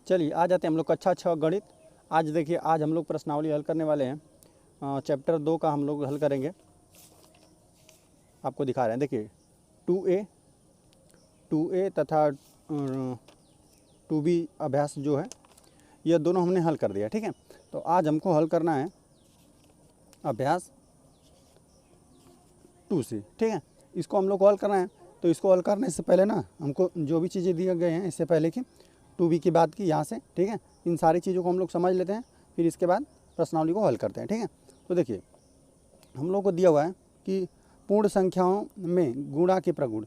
चलिए आ जाते हैं हम लोग कक्षा 6 गणित। आज देखिए, आज हम लोग प्रश्नावली हल करने वाले हैं। चैप्टर 2 का हम लोग हल करेंगे। आपको दिखा रहे हैं, देखिए 2A तथा 2B अभ्यास जो है यह दोनों हमने हल कर दिया। ठीक है, तो आज हमको हल करना है अभ्यास 2C। ठीक है, इसको हम लोग को हल करना है। तो इसको हल करने से पहले ना हमको जो भी चीज़ें दिए गए हैं इससे पहले कि 2B की बात की यहाँ से, ठीक है, इन सारी चीज़ों को हम लोग समझ लेते हैं, फिर इसके बाद प्रश्नावली को हल करते हैं। ठीक है, तो देखिए हम लोग को दिया हुआ है कि पूर्ण संख्याओं में गुणा के प्रगुण।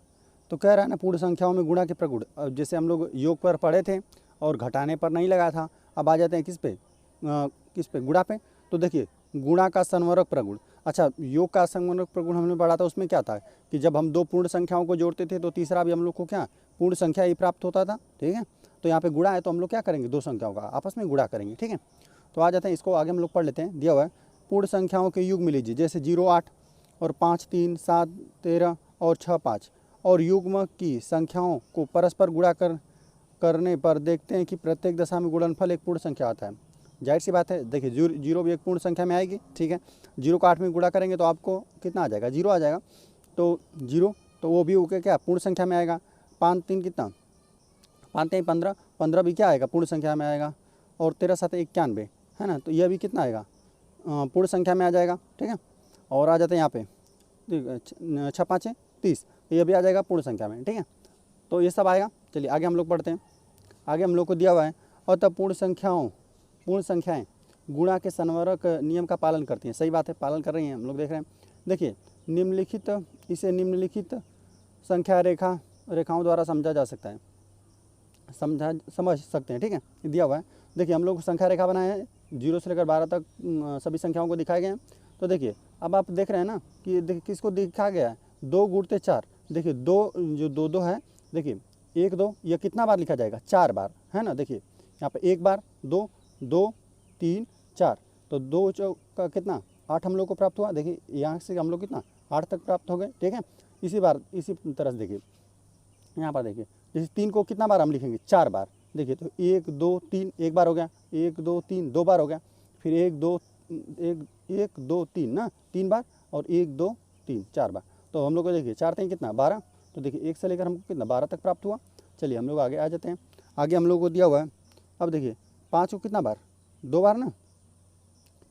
तो कह रहा है ना पूर्ण संख्याओं में गुणा के प्रगुण। अब जैसे हम लोग योग पर पढ़े थे और घटाने पर नहीं लगा था, अब आ जाते हैं किस पे गुणा पे। तो देखिए गुणा का संवरक प्रगुण। अच्छा, योग का संवरक प्रगुण हमने पढ़ा था, उसमें क्या था कि जब हम दो पूर्ण संख्याओं को जोड़ते थे तो तीसरा भी हम लोग को क्या पूर्ण संख्या ही प्राप्त होता था। ठीक है, तो यहाँ पे गुणा है तो हम लोग क्या करेंगे, दो संख्याओं का आपस में गुणा करेंगे। ठीक है, तो आ जाते हैं, इसको आगे हम लोग पढ़ लेते हैं। दिया हुआ है पूर्ण संख्याओं के युग्म लीजिए, जैसे 0 8 और 5 3 7 13 और 6 5, और युग्म की संख्याओं को परस्पर गुणा करने पर देखते हैं कि प्रत्येक दशा में गुणनफल एक पूर्ण संख्या आता है। जाहिर सी बात है, देखिए 0 भी एक पूर्ण संख्या में आएगी। ठीक है, 0 को 8 में गुणा करेंगे तो आपको कितना आ जाएगा, 0 आ जाएगा। तो 0 तो वो भी ओके क्या पूर्ण संख्या में आएगा। 5 3 कितना, 5 3 15, 15 भी क्या आएगा पूर्ण संख्या में आएगा। और 13 7 91 है ना, तो यह भी कितना आएगा पूर्ण संख्या में आ जाएगा। ठीक है, और आ जाते हैं यहाँ पे 6 5 30, ये भी आ जाएगा पूर्ण संख्या में। ठीक है, तो ये सब आएगा। चलिए आगे हम लोग पढ़ते हैं। आगे हम लोग को दिया हुआ है और तब पूर्ण संख्याएं गुणा के संवरक नियम का पालन करती हैं। सही बात है, पालन कर रही हैं, हम लोग देख रहे हैं। देखिए इसे निम्नलिखित संख्या रेखाओं द्वारा समझा जा सकता है, समझ सकते हैं। ठीक है, दिया हुआ है, देखिए हम लोग संख्या रेखा बनाए हैं, 0 से लेकर 12 तक सभी संख्याओं को दिखाए गए हैं। तो देखिए अब आप देख रहे हैं ना कि देखिए किसको दिखा गया है, 2 गुणते 4। देखिए 2 जो 2 2 है, देखिए 1 2 यह कितना बार लिखा जाएगा, 4 बार है ना। देखिए यहाँ पे 1 बार, 2 2 3 4, तो 2 चौका कितना 8 हम लोग को प्राप्त हुआ। देखिए यहाँ से हम लोग कितना 8 तक प्राप्त हो गए। ठीक है, इसी तरह से देखिए यहाँ पर देखिए जैसे 3 को कितना बार हम लिखेंगे, 4 बार। देखिए तो 1 2 3 एक बार हो गया, 1 2 3 2 बार हो गया, फिर 1 2 3 ना 3 बार, और 1 2 3 4 बार। तो हम लोग को देखिए 4 3 कितना 12, तो देखिए 1 से लेकर हमको कितना 12 तक प्राप्त हुआ। चलिए हम लोग आगे आ जाते हैं। आगे हम लोग को दिया हुआ है, अब देखिए 5 को कितना बार, 2 बार ना,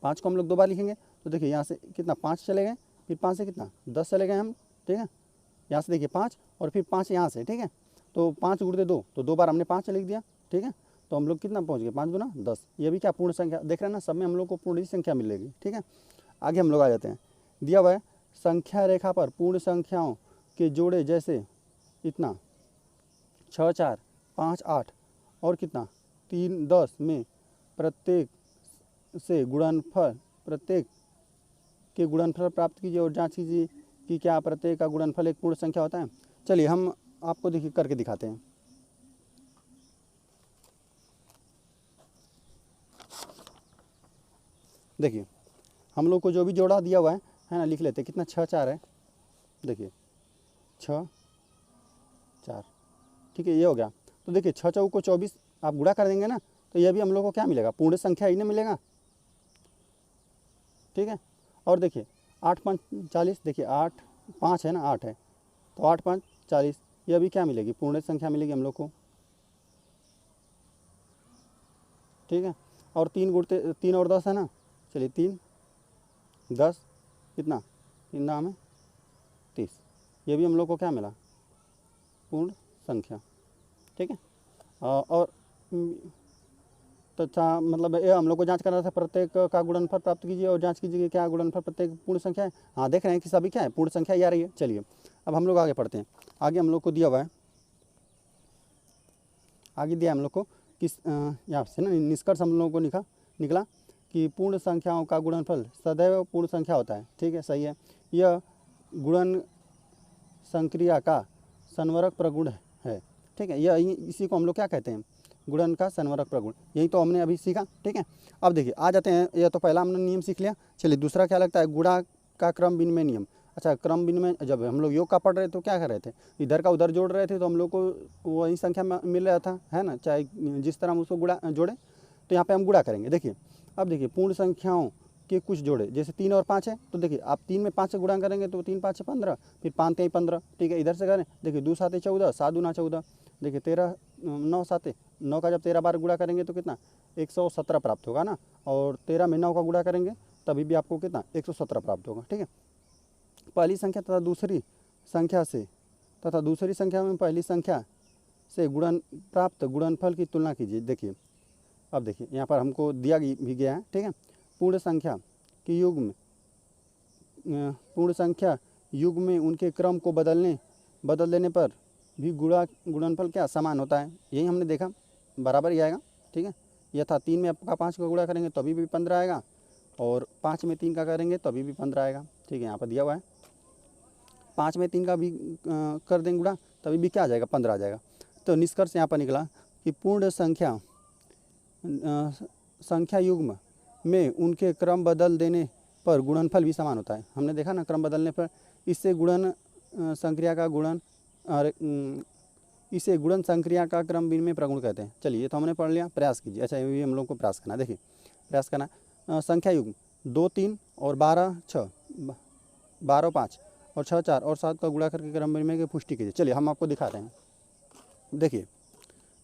5 को हम लोग 2 बार लिखेंगे। तो देखिए यहाँ से कितना 5 चले गए, फिर 5 से कितना 10 चले गए हम। ठीक है, यहाँ से देखिए 5 और फिर 5 यहाँ से। ठीक है, तो 5 गुणते 2, तो 2 बार हमने 5 लिख दिया। ठीक है, तो हम लोग कितना पहुँच गए, 5 गुना 10। ये भी क्या पूर्ण संख्या, देख रहे हैं ना, सब में हम लोग को पूर्ण ही संख्या मिलेगी। ठीक है, आगे हम लोग आ जाते हैं। दिया हुआ है संख्या रेखा पर पूर्ण संख्याओं के जोड़े, जैसे इतना 6 4 5 8 और कितना 3 10 में प्रत्येक के गुणनफल प्राप्त कीजिए और जांच कीजिए कि क्या प्रत्येक का गुणनफल एक पूर्ण संख्या होता है। चलिए हम आपको देखिए करके दिखाते हैं। देखिए हम लोग को जो भी जोड़ा दिया हुआ है ना, लिख लेते हैं कितना 6 4 है। देखिए 6 4, ठीक है, ये हो गया। तो देखिए 6 चौक को 24 आप गुणा कर देंगे ना, तो यह भी हम लोग को क्या मिलेगा, पूर्ण संख्या ही ना मिलेगा। ठीक है, और देखिए 8 5 40, देखिए 8 5 है ना, 8 है, तो 8 5 40, यह भी क्या मिलेगी, पूर्ण संख्या मिलेगी हम लोग को। ठीक है, और 3 गुणते 3 और 10 है ना, चलिए 3 10 कितना 3 नाम है 30, ये भी हम लोग को क्या मिला, पूर्ण संख्या। ठीक है, और तथा मतलब ये हम लोग को जांच करना था, प्रत्येक का गुणनफल प्राप्त कीजिए और जांच कीजिए कि क्या गुणनफल प्रत्येक पूर्ण संख्या है। हाँ, देख रहे हैं कि सभी क्या है, पूर्ण संख्या ही आ रही है। चलिए अब हम लोग आगे पढ़ते हैं। आगे हम लोग को दिया हुआ है, आगे दिया हम लोग को किस यहाँ से ना निष्कर्ष हम लोगों को निकला कि पूर्ण संख्याओं का गुणनफल सदैव पूर्ण संख्या होता है। ठीक है, सही है, यह गुणन संक्रिया का संवरक प्रगुण है। ठीक है, यह इसी को हम लोग क्या कहते हैं, गुणन का संवरक प्रगुण। यही तो हमने अभी सीखा। ठीक है, अब देखिए आ जाते हैं, यह तो पहला हमने नियम सीख लिया। चलिए दूसरा क्या लगता है, गुणा का क्रम विनिमय नियम। अच्छा, क्रम विनिमय जब हम लोग योग का पढ़ रहे तो क्या कर रहे थे, इधर का उधर जोड़ रहे थे तो हम लोग को वही संख्या मिल रहा था, है ना, चाहे जिस तरह हम उसको गुणा जोड़े। तो यहाँ पे हम गुणा करेंगे। देखिए अब देखिए पूर्ण संख्याओं के कुछ जोड़े, जैसे 3 और 5 है, तो देखिए आप 3 में 5 से गुणा करेंगे तो 3 5 15, फिर 5 3 15, ठीक है। इधर से करें, देखिए 2 7 14, 7 दूना 14, देखिए 13 9 7, 9 का जब 13 बार गुणा करेंगे तो कितना 117 प्राप्त होगा ना, और 13 में 9 का गुणा करेंगे तभी भी आपको कितना 117 प्राप्त होगा, ठीक है। पहली संख्या तथा दूसरी संख्या में पहली संख्या से गुणन प्राप्त गुणनफल की तुलना कीजिए। देखिए अब देखिए यहाँ पर हमको दिया भी गया है, ठीक है। पूर्ण संख्या के युग में उनके क्रम को बदल देने पर भी गुणनफल क्या समान होता है, यही हमने देखा, बराबर ही आएगा, ठीक है। यह था 3 में आपका 5 का गुणा करेंगे तभी भी 15 आएगा, और 5 में 3 का करेंगे तभी भी 15 आएगा, ठीक है। यहाँ पर दिया हुआ है 5 में 3 का भी कर देंगे गुणा तभी भी क्या आ जाएगा 15 आ जाएगा। तो निष्कर्ष यहाँ पर निकला कि पूर्ण संख्या युग्म में उनके क्रम बदल देने पर गुणनफल भी समान होता है। हमने देखा ना, क्रम बदलने पर इससे गुणन संक्रिया का क्रम विनिमय प्रगुण कहते हैं। चलिए ये तो हमने पढ़ लिया, प्रयास कीजिए। अच्छा ये भी हम लोग को प्रयास करना है। देखिए प्रयास करना, संख्या युग्म 2 3 और 12 6, 12 5 और 6 4 और 7 का गुणा करके क्रम विनिमय की पुष्टि कीजिए। चलिए हम आपको दिखा रहे हैं। देखिए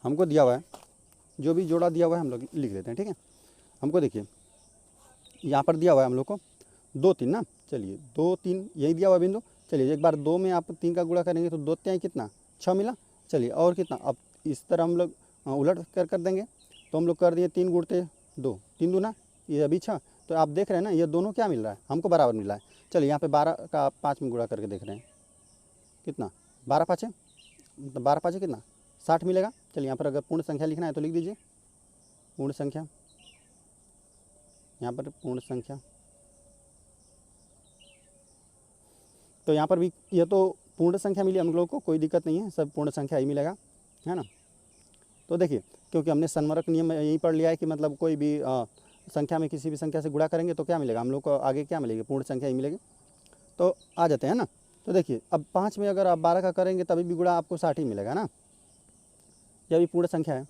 हमको दिया हुआ है, जो भी जोड़ा दिया हुआ है हम लोग लिख लेते हैं, ठीक है। हमको देखिए यहाँ पर दिया हुआ है हम लोग को 2 3 ना, चलिए 2 3 यही दिया हुआ है बिंदु। चलिए एक बार 2 में आप 3 का गुणा करेंगे तो 2 3 कितना 6 मिला। चलिए और कितना, अब इस तरह हम लोग उलट कर देंगे, तो हम लोग कर दिए 3 गुणते 2, 3 दूना ये अभी 6। तो आप देख रहे हैं ना, ये दोनों क्या मिल रहा है हमको, बराबर मिला है। चलिए यहाँ पे 12 का 5 में गुणा करके देख रहे हैं कितना 12 5 है, मतलब 12 5 कितना 60 मिलेगा। चलिए यहाँ पर अगर पूर्ण संख्या लिखना है तो लिख दीजिए पूर्ण संख्या, यहाँ पर पूर्ण संख्या। तो यहाँ पर भी ये तो पूर्ण संख्या मिली हम लोग को, कोई दिक्कत नहीं है, सब पूर्ण संख्या ही मिलेगा, है ना। तो देखिए क्योंकि हमने संवरक नियम यही पढ़ लिया है कि मतलब कोई भी संख्या में किसी भी संख्या से गुणा करेंगे तो क्या मिलेगा हम लोग को, आगे क्या मिलेगी पूर्ण संख्या ही मिलेगी। तो आ जाते हैं ना। तो देखिए अब 5 में अगर आप 12 का करेंगे तभी भी गुणा आपको 60 ही मिलेगा ना, यह भी पूर्ण संख्या है,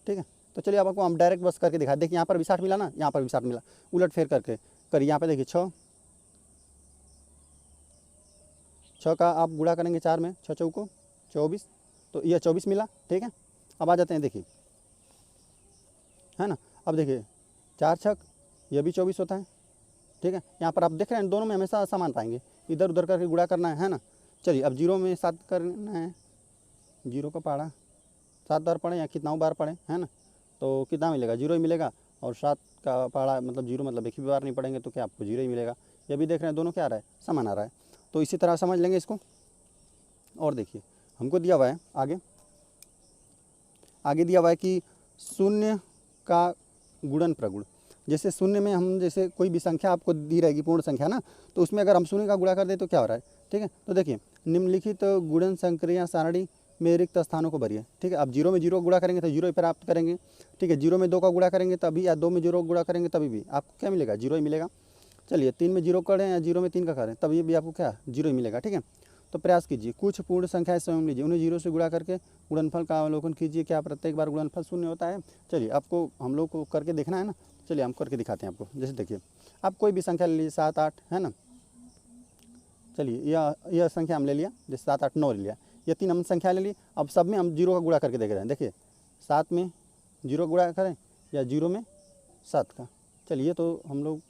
ठीक है। तो चलिए अब आपको हम डायरेक्ट बस करके दिखा, देखिए यहाँ पर भी 60 मिला ना, यहाँ पर भी 60 मिला, उलट फेर करके करिए। यहाँ पे देखिए 6 का आप गुणा करेंगे 4 में, 6 चौको 24, तो यह 24 मिला, ठीक है। अब आ जाते हैं देखिए, है ना। अब देखिए 4 6 यह भी 24 होता है, ठीक है। यहाँ पर आप देख रहे हैं दोनों में हमेशा समान पाएंगे, इधर उधर करके गुणा करना है ना। चलिए अब 0 में 7 करना है, 0 का पढ़ा 7 बार पढ़े या कितना बार पढ़े, है ना, तो कितना मिलेगा 0 ही मिलेगा। और 7 का पढ़ा मतलब 0 मतलब एक ही बार नहीं पढ़ेंगे तो क्या आपको 0 ही मिलेगा। ये भी देख रहे हैं दोनों क्या आ रहा है समान आ रहा है, तो इसी तरह समझ लेंगे इसको। और देखिए हमको दिया हुआ है आगे दिया हुआ है कि शून्य का गुणन प्रगुण। जैसे शून्य में हम जैसे कोई भी संख्या आपको दी रहेगी पूर्ण संख्या ना, तो उसमें अगर हम शून्य का गुणा कर दें तो क्या हो रहा है, ठीक है। तो देखिए निम्नलिखित गुणन संक्रिया सारणी में रिक्त स्थानों को भरिए, ठीक है। अब 0 में 0 गुणा करेंगे तो 0 ही प्राप्त करेंगे, ठीक है। 0 में 2 का गुणा करेंगे तभी, या 2 में 0 गुणा करेंगे तभी भी आपको क्या मिलेगा 0 ही मिलेगा। चलिए 3 में 0 करें या 0 में 3 का करें तभी भी आपको क्या 0 ही मिलेगा, ठीक है। तो प्रयास कीजिए, कुछ पूर्ण संख्याएं स्वयं लीजिए, उन्हें 0 से गुणा करके गुणनफल का अवलोकन कीजिए, क्या प्रत्येक बार गुणनफल शून्य होता है। चलिए आपको हम लोग को करके देखना है ना, चलिए हम करके दिखाते हैं आपको। जैसे देखिए आप कोई भी संख्या ले लीजिए 7 8, है ना। चलिए यह संख्या हम ले लिया, जैसे 7 8 9 ले लिया, ये 3 हम संख्या ले ली। अब सब में हम 0 का गुणा करके देख रहे हैं। देखिए 7 में 0 गुणा करें या 0 में 7 का, चलिए तो हम लोग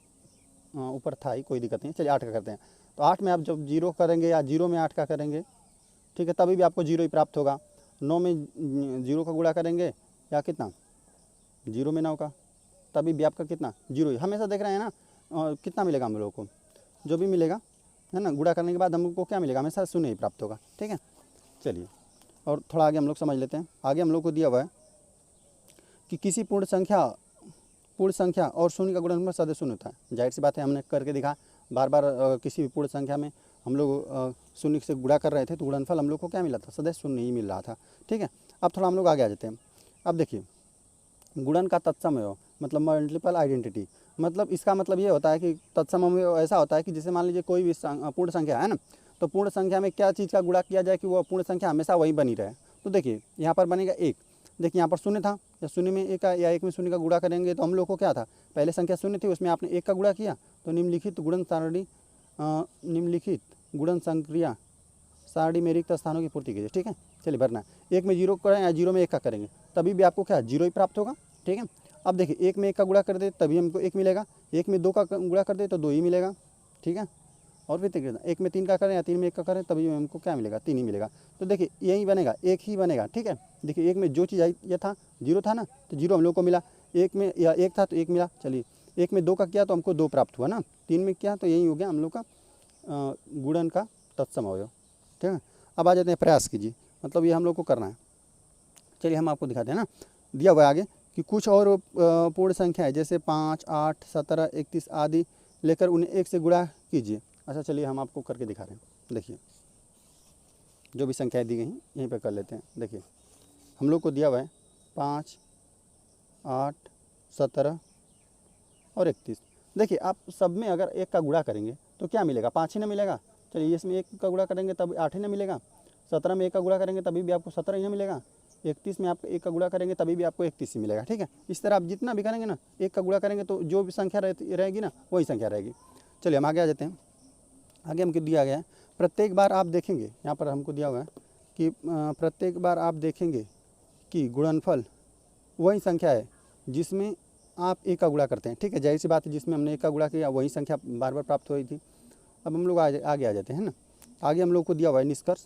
ऊपर था ही, कोई दिक्कत नहीं। चलिए 8 का करते हैं, तो 8 में आप जब 0 करेंगे या 0 में 8 का करेंगे, ठीक है, तभी भी आपको 0 ही प्राप्त होगा। 9 में 0 का गुणा करेंगे या कितना 0 में 9 का, तभी भी आपका कितना 0 ही। हमेशा देख रहे हैं ना कितना मिलेगा हम लोगों को, जो भी मिलेगा, है ना, गुणा करने के बाद हमको क्या मिलेगा हमेशा शून्य ही प्राप्त होगा, ठीक है। चलिए और थोड़ा आगे हम लोग समझ लेते हैं। आगे हम लोग को दिया हुआ है कि किसी पूर्ण संख्या और शून्य का गुणनफल सदैव शून्य होता है। जाहिर सी बात है, हमने करके दिखा, बार बार किसी भी पूर्ण संख्या में हम लोग शून्य से गुणा कर रहे थे तो गुणनफल हम लोग को क्या मिला था सदैव शून्य ही मिल रहा था, ठीक है। अब थोड़ा हम लोग आगे आ जाते हैं। अब देखिए गुणन का तत्सम है मतलब मल्टीपल आइडेंटिटी। मतलब इसका मतलब ये होता है कि तत्सम में ऐसा होता है कि जैसे मान लीजिए कोई भी पूर्ण संख्या है ना, तो पूर्ण संख्या में क्या चीज़ का गुणा किया जाए कि वो पूर्ण संख्या हमेशा वही बनी रहे। तो देखिए यहाँ पर बनेगा एक, देखिए यहाँ पर शून्य था, या शून्य में एक का या एक में शून्य का गुणा करेंगे तो हम लोग को क्या था, पहले संख्या शून्य थी उसमें आपने एक का गुणा किया, तो निम्नलिखित गुणन सारणी निम्नलिखित गुणन संक्रिया सारणी में रिक्त स्थानों की पूर्ति कीजिए। ठीक है, चलिए भरना है। एक में जीरो करें या जीरो में एक का करेंगे तभी भी आपको क्या जीरो ही प्राप्त होगा। ठीक है, अब देखिए एक में एक का गुणा कर दे तभी हमको एक मिलेगा, एक में दो का गुणा कर दे तो दो ही मिलेगा। ठीक है, और फिर एक में तीन का करें या तीन में एक का करें तभी हमको क्या मिलेगा, तीन ही मिलेगा। तो देखिए यही बनेगा, एक ही बनेगा। ठीक है, देखिए एक में जो चीज़ आई ये था जीरो था ना, तो जीरो हम लोग को मिला, एक में या एक था तो एक मिला। चलिए एक में दो का किया तो हमको दो प्राप्त हुआ ना, तीन में किया तो यही हो गया हम लोग का गुणन का तत्सम अवयव। ठीक है, अब आ जाते हैं प्रयास कीजिए, मतलब ये हम लोग को करना है। चलिए हम आपको दिखाते हैं ना, दिया हुआ है आगे कि कुछ और पूर्ण संख्या है जैसे 5, 8, 17, 31 आदि लेकर उन्हें एक से गुणा कीजिए। अच्छा चलिए हम आपको करके दिखा रहे हैं। देखिए जो भी संख्याएं दी गई हैं यहीं पर कर लेते हैं। देखिए हम लोग को दिया हुआ है 5, 8, 17 और 31। देखिए आप सब में अगर एक का गुणा करेंगे तो क्या मिलेगा, 5 ही ना मिलेगा। चलिए इसमें एक का गुणा करेंगे तब 8 ही ना मिलेगा, 17 में एक का गुणा करेंगे तभी भी आपको 17 ही ना मिलेगा, 31 में आप एक का गुणा करेंगे तभी भी आपको 31 ही मिलेगा। ठीक है, इस तरह आप जितना भी करेंगे ना, एक का गुणा करेंगे तो जो भी संख्या रहेगी ना वही संख्या रहेगी। चलिए हम आगे आ जाते हैं। आगे हमको दिया गया है प्रत्येक बार आप देखेंगे, यहाँ पर हमको दिया हुआ है कि प्रत्येक बार आप देखेंगे कि गुणनफल वही संख्या है जिसमें आप एक का गुणा करते हैं। ठीक है, जाहिर सी बात है जिसमें हमने एक का गुणा किया वही संख्या बार बार प्राप्त हुई थी। अब हम लोग आगे आ जाते हैं ना। आगे हम लोग को दिया हुआ है निष्कर्ष,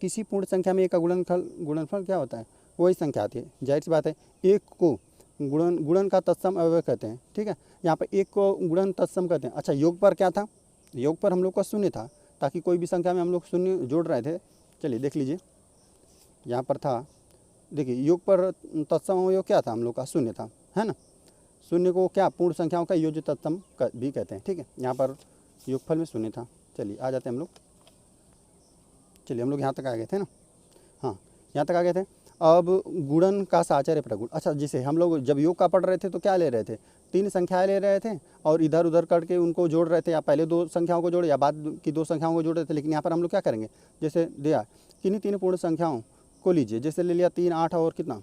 किसी पूर्ण संख्या में एक का गुणनफल क्या होता है, वही संख्या आती है। जाहिर सी बात है एक को गुणन का तत्सम अवयव कहते हैं। ठीक है, यहाँ पर एक को गुणन तत्सम कहते हैं। अच्छा योग पर क्या था, योग पर हम लोग का शून्य था, ताकि कोई भी संख्या में हम लोग शून्य जोड़ रहे थे। चलिए देख लीजिए यहाँ पर था, देखिए योग पर तत्सम अवयव क्या था हम लोग का, शून्य था, है ना। शून्य को क्या पूर्ण संख्याओं का योज्य तत्सम भी कहते हैं। ठीक है, यहाँ पर योगफल में शून्य था। चलिए आ जाते हैं हम लोग, चलिए हम लोग यहाँ तक आ गए थे ना, हाँ यहाँ तक आ गए थे। अब गुणन का साचार्य प्रगुण। अच्छा जैसे हम लोग जब योग का पढ़ रहे थे तो क्या ले रहे थे, तीन संख्याएं ले रहे थे और इधर उधर करके उनको जोड़ रहे थे, या पहले दो संख्याओं को जोड़े या बाद की दो संख्याओं को जोड़ रहे थे। लेकिन यहाँ पर हम लोग क्या करेंगे, जैसे दिया किन्हीं तीन पूर्ण संख्याओं को लीजिए, जैसे ले लिया 3, 8 और कितना,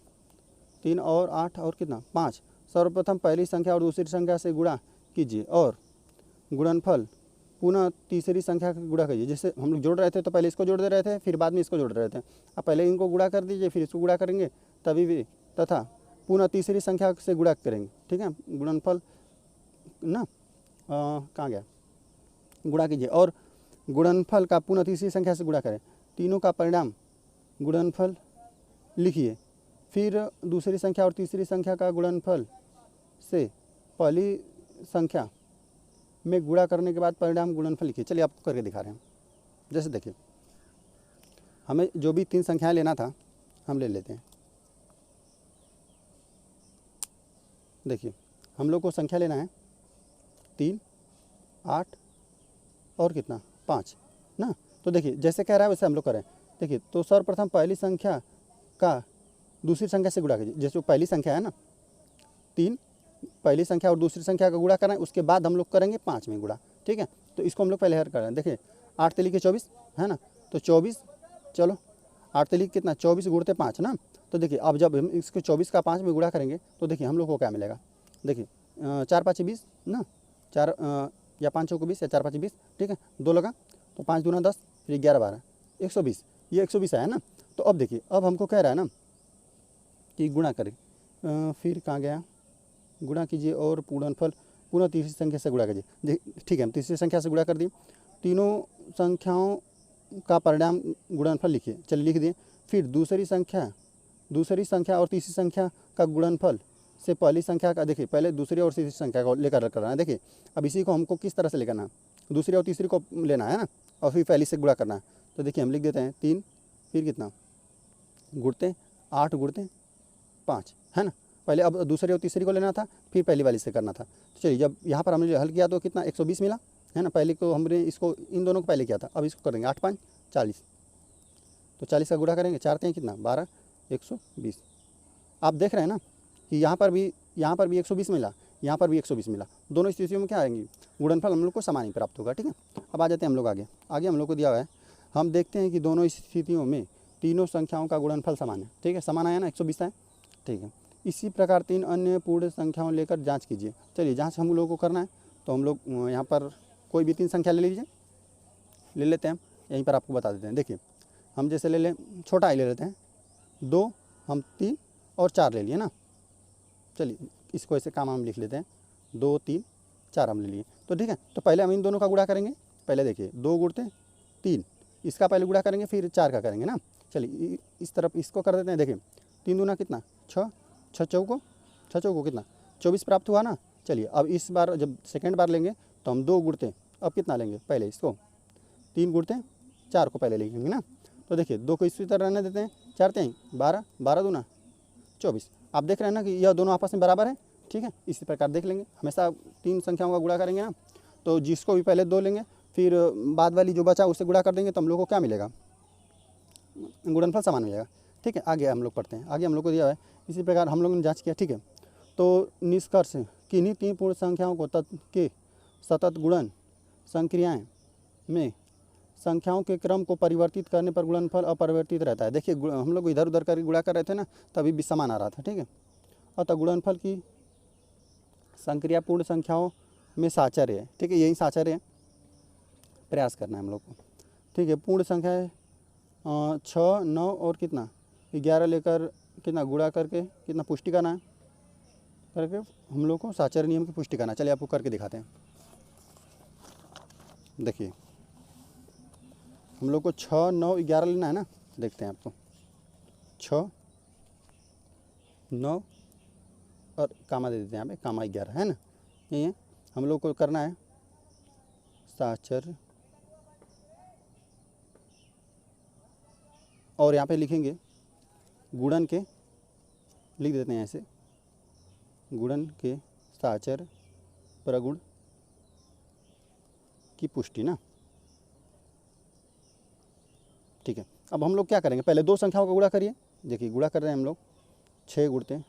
3 और 8 और कितना 5। सर्वप्रथम पहली संख्या और दूसरी संख्या से गुणा कीजिए और गुणनफल पुनः तीसरी संख्या का गुणा कीजिए। जैसे हम लोग जोड़ रहे थे तो पहले इसको जोड़ दे रहे थे फिर बाद में इसको जोड़ रहे थे, अब पहले इनको गुणा कर दीजिए फिर इसको गुणा करेंगे तभी भी, तथा पुनः तीसरी संख्या से गुणा करेंगे। ठीक है, गुणनफल ना कहाँ गया, गुणा कीजिए और गुणनफल का पुनः तीसरी संख्या से गुणा करें। तीनों का परिणाम गुणनफल लिखिए, फिर दूसरी संख्या और तीसरी संख्या का गुणनफल से पहली संख्या में गुणा करने के बाद परिणाम गुणनफल लिखिए। चलिए आपको करके दिखा रहे हैं। जैसे देखिए हमें जो भी तीन संख्याएं लेना था हम ले लेते हैं। देखिए हम लोग को संख्या लेना है 3, 8 और कितना 5 ना। तो देखिए जैसे कह रहा है वैसे हम लोग करें। देखिए तो सर्वप्रथम पहली संख्या का दूसरी संख्या से गुणा कीजिए। जैसे पहली संख्या है ना 3, पहली संख्या और दूसरी संख्या का गुणा करना है, उसके बाद हम लोग करेंगे 5 में गुणा। ठीक है, तो इसको हम लोग पहले हर कर रहे हैं। देखिए 8 तिली के 24 है ना, तो 24, चलो 8 तिली कितना 24 गुणते 5 ना। तो देखिए अब जब हम इसको 24 का 5 में गुणा करेंगे तो देखिए हम लोग को क्या मिलेगा। देखिए 4 5 20 ना, 4 या 5 चौको 20 या 4 5 20। ठीक है, 2 लगा तो 5 दूना 10 फिर 11 12 120, ये 120 आया ना। तो अब देखिए अब हमको कह रहा है ना कि गुणा करें, फिर कहाँ गया, गुणा कीजिए और पूर्णफल पुनः तीसरी संख्या से गुणा कीजिए। ठीक है, हम तीसरी संख्या से गुणा कर दिए, तीनों संख्याओं का परिणाम गुणनफल लिखिए। चलिए लिख दिए, फिर दूसरी संख्या और तीसरी संख्या का गुणनफल से पहली संख्या का, देखिए पहले दूसरी और तीसरी संख्या को लेकर करना है। देखिए अब इसी को हमको किस तरह से लेकर, दूसरी और तीसरी को लेना है ना और फिर पहली से गुणा करना है। तो देखिए हम लिख देते हैं 3, फिर कितना गुणते 8 गुणते 5 है ना। पहले अब दूसरी और तीसरी को लेना था फिर पहली वाली से करना था। तो चलिए जब यहाँ पर हमने हल किया तो कितना 120 मिला है ना। पहले को हमने इसको इन दोनों को पहले किया था, अब इसको करेंगे 8 5 40, तो 40 का गुणा करेंगे 4 3 कितना 12 120। आप देख रहे हैं ना कि यहाँ पर भी 120 मिला, यहाँ पर भी 120 मिला। दोनों स्थितियों में क्या आएंगी, गुणनफल हम लोग को समान ही प्राप्त होगा। ठीक है, अब आ जाते हैं हम लोग आगे। आगे हम लोग को दिया हुआ है, हम देखते हैं कि दोनों स्थितियों में तीनों संख्याओं का गुणनफल समान है। ठीक है, समान आया ना, 120 है। ठीक है, इसी प्रकार 3 अन्य पूर्ण संख्याओं लेकर जाँच कीजिए। चलिए जाँच हम लोग को करना है, तो हम लोग यहाँ पर कोई भी 3 संख्या ले लीजिए, ले लेते हैं हम, यहीं पर आपको बता देते हैं। देखिए हम जैसे ले लें, छोटा ही ले लेते हैं, 2, हम 3 और 4 ले लिए ना। चलिए इसको ऐसे काम हम लिख लेते हैं, 2 3 4 हम ले लिए। तो ठीक है, तो पहले हम इन दोनों का गुणा करेंगे। पहले देखिए 2 गुणते 3, इसका पहले गुणा करेंगे, फिर 4 का करेंगे ना। चलिए इस तरफ इसको कर देते हैं। देखिए 3 दूना कितना 6, 6 चौको कितना 24 प्राप्त हुआ ना। चलिए अब इस बार जब सेकेंड बार लेंगे तो हम 2 गुणते, अब कितना लेंगे, पहले इसको 3 गुणते 4 को पहले लेंगे ना। तो देखिए 2 को इसी तरह रहने देते हैं, 4 3 12, 12 दूना 24। आप देख रहे हैं ना कि यह दोनों आपस में बराबर है। ठीक है, इसी प्रकार देख लेंगे, हमेशा 3 संख्याओं का गुणा करेंगे ना, तो जिसको भी पहले 2 लेंगे, फिर बाद वाली जो बचा उससे गुणा कर देंगे, तो हम लोग को क्या मिलेगा, गुणनफल समान मिलेगा। ठीक है, आगे हम लोग पढ़ते हैं। आगे हम लोग को दिया है, इसी प्रकार हम लोगों ने जाँच किया। ठीक है, तो निष्कर्ष किन्हीं 3 पूर्ण संख्याओं को तत्व के सतत गुणन संक्रियाएँ में संख्याओं के क्रम को परिवर्तित करने पर गुणनफल अपरिवर्तित रहता है। देखिए हम लोग इधर उधर करके गुणा कर रहे थे ना, तभी भी समान आ रहा था। ठीक है, अतः गुणनफल की संक्रिया पूर्ण संख्याओं में साचर्य है। ठीक है, यही साचर्य है, प्रयास करना है हम लोग को। ठीक है, पूर्ण संख्या है 6 9 और कितना 11 लेकर कितना गुणा करके कितना पुष्टि करना है, करके हम लोग को साचर्य नियम की पुष्टि करना है। चलिए आपको करके दिखाते हैं। देखिए हम लोग को 6 9 11 लेना है ना, देखते हैं आपको 6 9 और कामा दे देते हैं यहाँ पे, कामा 11 है ना, यही है। हम लोग को करना है साचर्य, और यहाँ पे लिखेंगे गुणन के, लिख देते हैं ऐसे, गुणन के साचर्य प्रगुण की पुष्टि ना। ठीक है, अब हम लोग क्या करेंगे, पहले 2 संख्याओं का गुणा करिए। देखिए गुणा कर रहे हैं हम लोग, 6 गुणते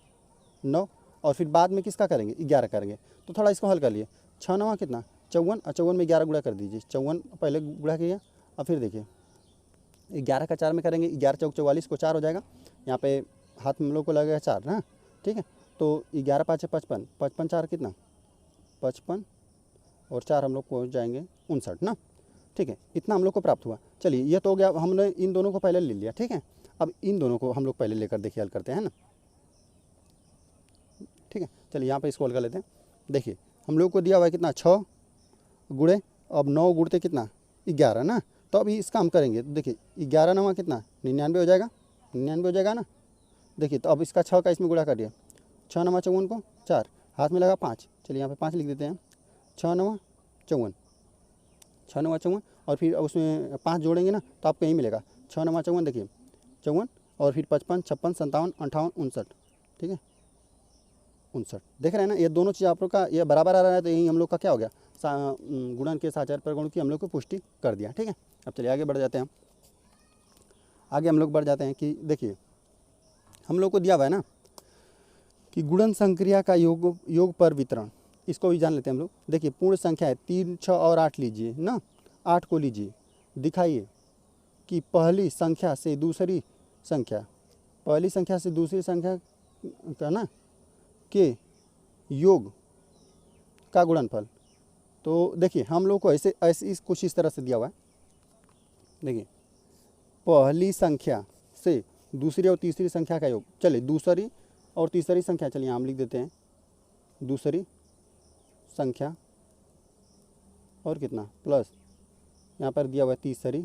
9, और फिर बाद में किसका करेंगे, 11 करेंगे। तो थोड़ा इसको हल कर लिए, 6 9 कितना 54, और 54 में 11 गुणा कर दीजिए। 54 पहले गुणा किया, और फिर देखिए 11 का 4 में करेंगे, 11 चौक 44 को 4 हो जाएगा। यहाँ पे हाथ में हम लोग को लगेगा 4 ना। ठीक है, तो 11 5 55, 55 4 कितना 55, और 4 हम लोग पहुँच जाएंगे 59 ना। ठीक है, इतना हम लोग को प्राप्त हुआ। चलिए ये तो हो गया, हमने इन दोनों को पहले ले लिया। ठीक है, अब इन दोनों को हम लोग पहले लेकर देखिए हल करते हैं ना। ठीक है, चलिए यहाँ पे इसको हल कर लेते हैं। देखिए हम लोग को दिया हुआ है कितना 6 गुणे, अब 9 गुणते कितना 11 ना। तो अभी इसका हम करेंगे, तो देखिए 11 9 कितना 99 हो जाएगा, 99 हो जाएगा ना। देखिए तो अब इसका 6 का इसमें गुणा कर दिया, 6 9 54 को 4, हाथ में लगा 5। चलिए यहाँ पे 5 लिख देते हैं, 6 9 54, 6 9 54, और फिर उसमें 5 जोड़ेंगे ना, तो आपको यही मिलेगा 6 9 54। देखिए 54, और फिर 55 56 57 58 59। ठीक है 59, देख रहे हैं ना, ये दोनों चीज़ आप लोग का ये बराबर आ रहा है, तो यही हम लोग का क्या हो गया, गुणन के साचर्य प्रगुण की हम लोग को पुष्टि कर दिया। ठीक है, अब चलिए आगे बढ़ जाते हैं। आगे हम लोग बढ़ जाते हैं कि देखिए हम लोग को दिया हुआ है ना कि गुणन संक्रिया का योग पर वितरण, इसको भी जान लेते हैं हम लोग। देखिए पूर्ण संख्या है 3 6 और 8 लीजिए ना, 8 को लीजिए, दिखाइए कि पहली संख्या से दूसरी संख्या, पहली संख्या से दूसरी संख्या का ना के योग का गुणनफल। तो देखिए हम लोग को ऐसे ऐसे कुछ इस तरह से दिया हुआ है। देखिए पहली संख्या से दूसरी और तीसरी संख्या का योग, चलिए दूसरी और तीसरी संख्या, चलिए हम लिख देते हैं दूसरी संख्या और कितना प्लस यहाँ पर दिया हुआ है तीसरी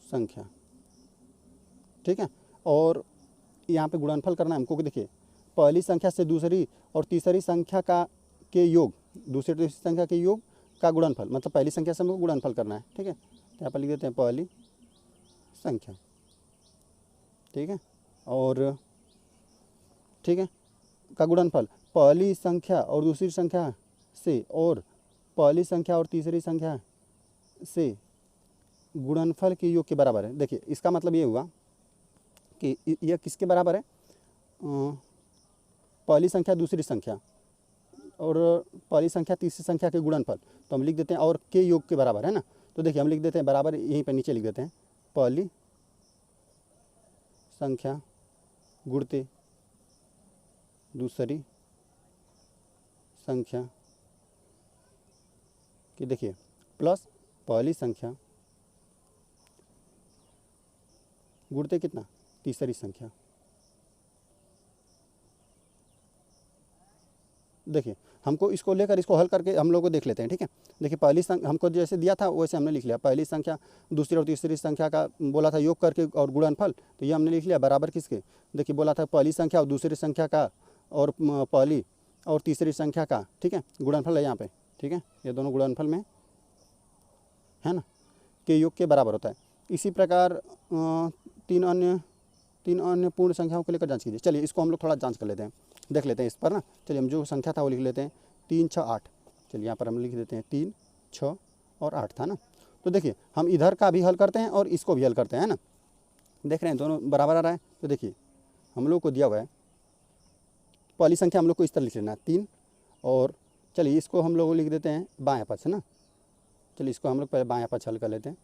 संख्या। ठीक है, और यहाँ पे गुणनफल करना है हमको कि देखिए पहली संख्या से दूसरी और तीसरी संख्या का के योग, दूसरी तीसरी संख्या के योग का गुणनफल, मतलब पहली संख्या से हमको गुणनफल करना है। ठीक है, तो यहाँ पर लिख देते हैं पहली संख्या। ठीक है, और ठीक है का गुणनफल पहली संख्या और दूसरी संख्या से, और पहली संख्या और तीसरी संख्या से गुणनफल के योग के बराबर है। देखिए इसका मतलब ये हुआ कि यह किसके बराबर है, पहली संख्या दूसरी संख्या और पहली संख्या तीसरी संख्या के गुणनफल, तो हम लिख देते हैं और के योग के बराबर है ना। तो देखिए हम लिख देते हैं बराबर, यहीं पर नीचे लिख देते हैं पहली संख्या गुणते दूसरी संख्या कि देखिए प्लस पहली संख्या गुणते कितना तीसरी संख्या। देखिए हमको इसको लेकर इसको हल करके हम लोग को देख लेते हैं, ठीक है। देखिए पहली संख्या हमको जैसे दिया था वैसे हमने लिख लिया, पहली संख्या दूसरी और तीसरी संख्या का बोला था योग करके और गुणनफल, तो ये हमने लिख लिया बराबर किसके। देखिए बोला था पहली संख्या और दूसरी संख्या का और पहली और तीसरी संख्या का, ठीक है, गुणनफल है यहाँ पे, ठीक है, ये दोनों गुणनफल में है ना, के योग के बराबर होता है। इसी प्रकार तीन अन्य पूर्ण संख्याओं को लेकर जांच कीजिए। चलिए इसको हम लोग थोड़ा जांच कर लेते हैं, देख लेते हैं इस पर ना। चलिए हम जो संख्या था वो लिख लेते हैं 3, 6, 8। चलिए यहाँ पर हम लिख देते हैं 3, 6 और 8 था ना। तो देखिए हम इधर का भी हल करते हैं और इसको भी हल करते हैं ना, देख रहे हैं दोनों बराबर आ रहा है। तो देखिए हम लोग को दिया हुआ है पहली संख्या हम लोग को इस तरह लिख लेना 3, और चलिए इसको हम लोग लिख देते हैं बायां पक्ष है ना। चलिए इसको हम लोग पहले बायां पक्ष हल कर लेते हैं,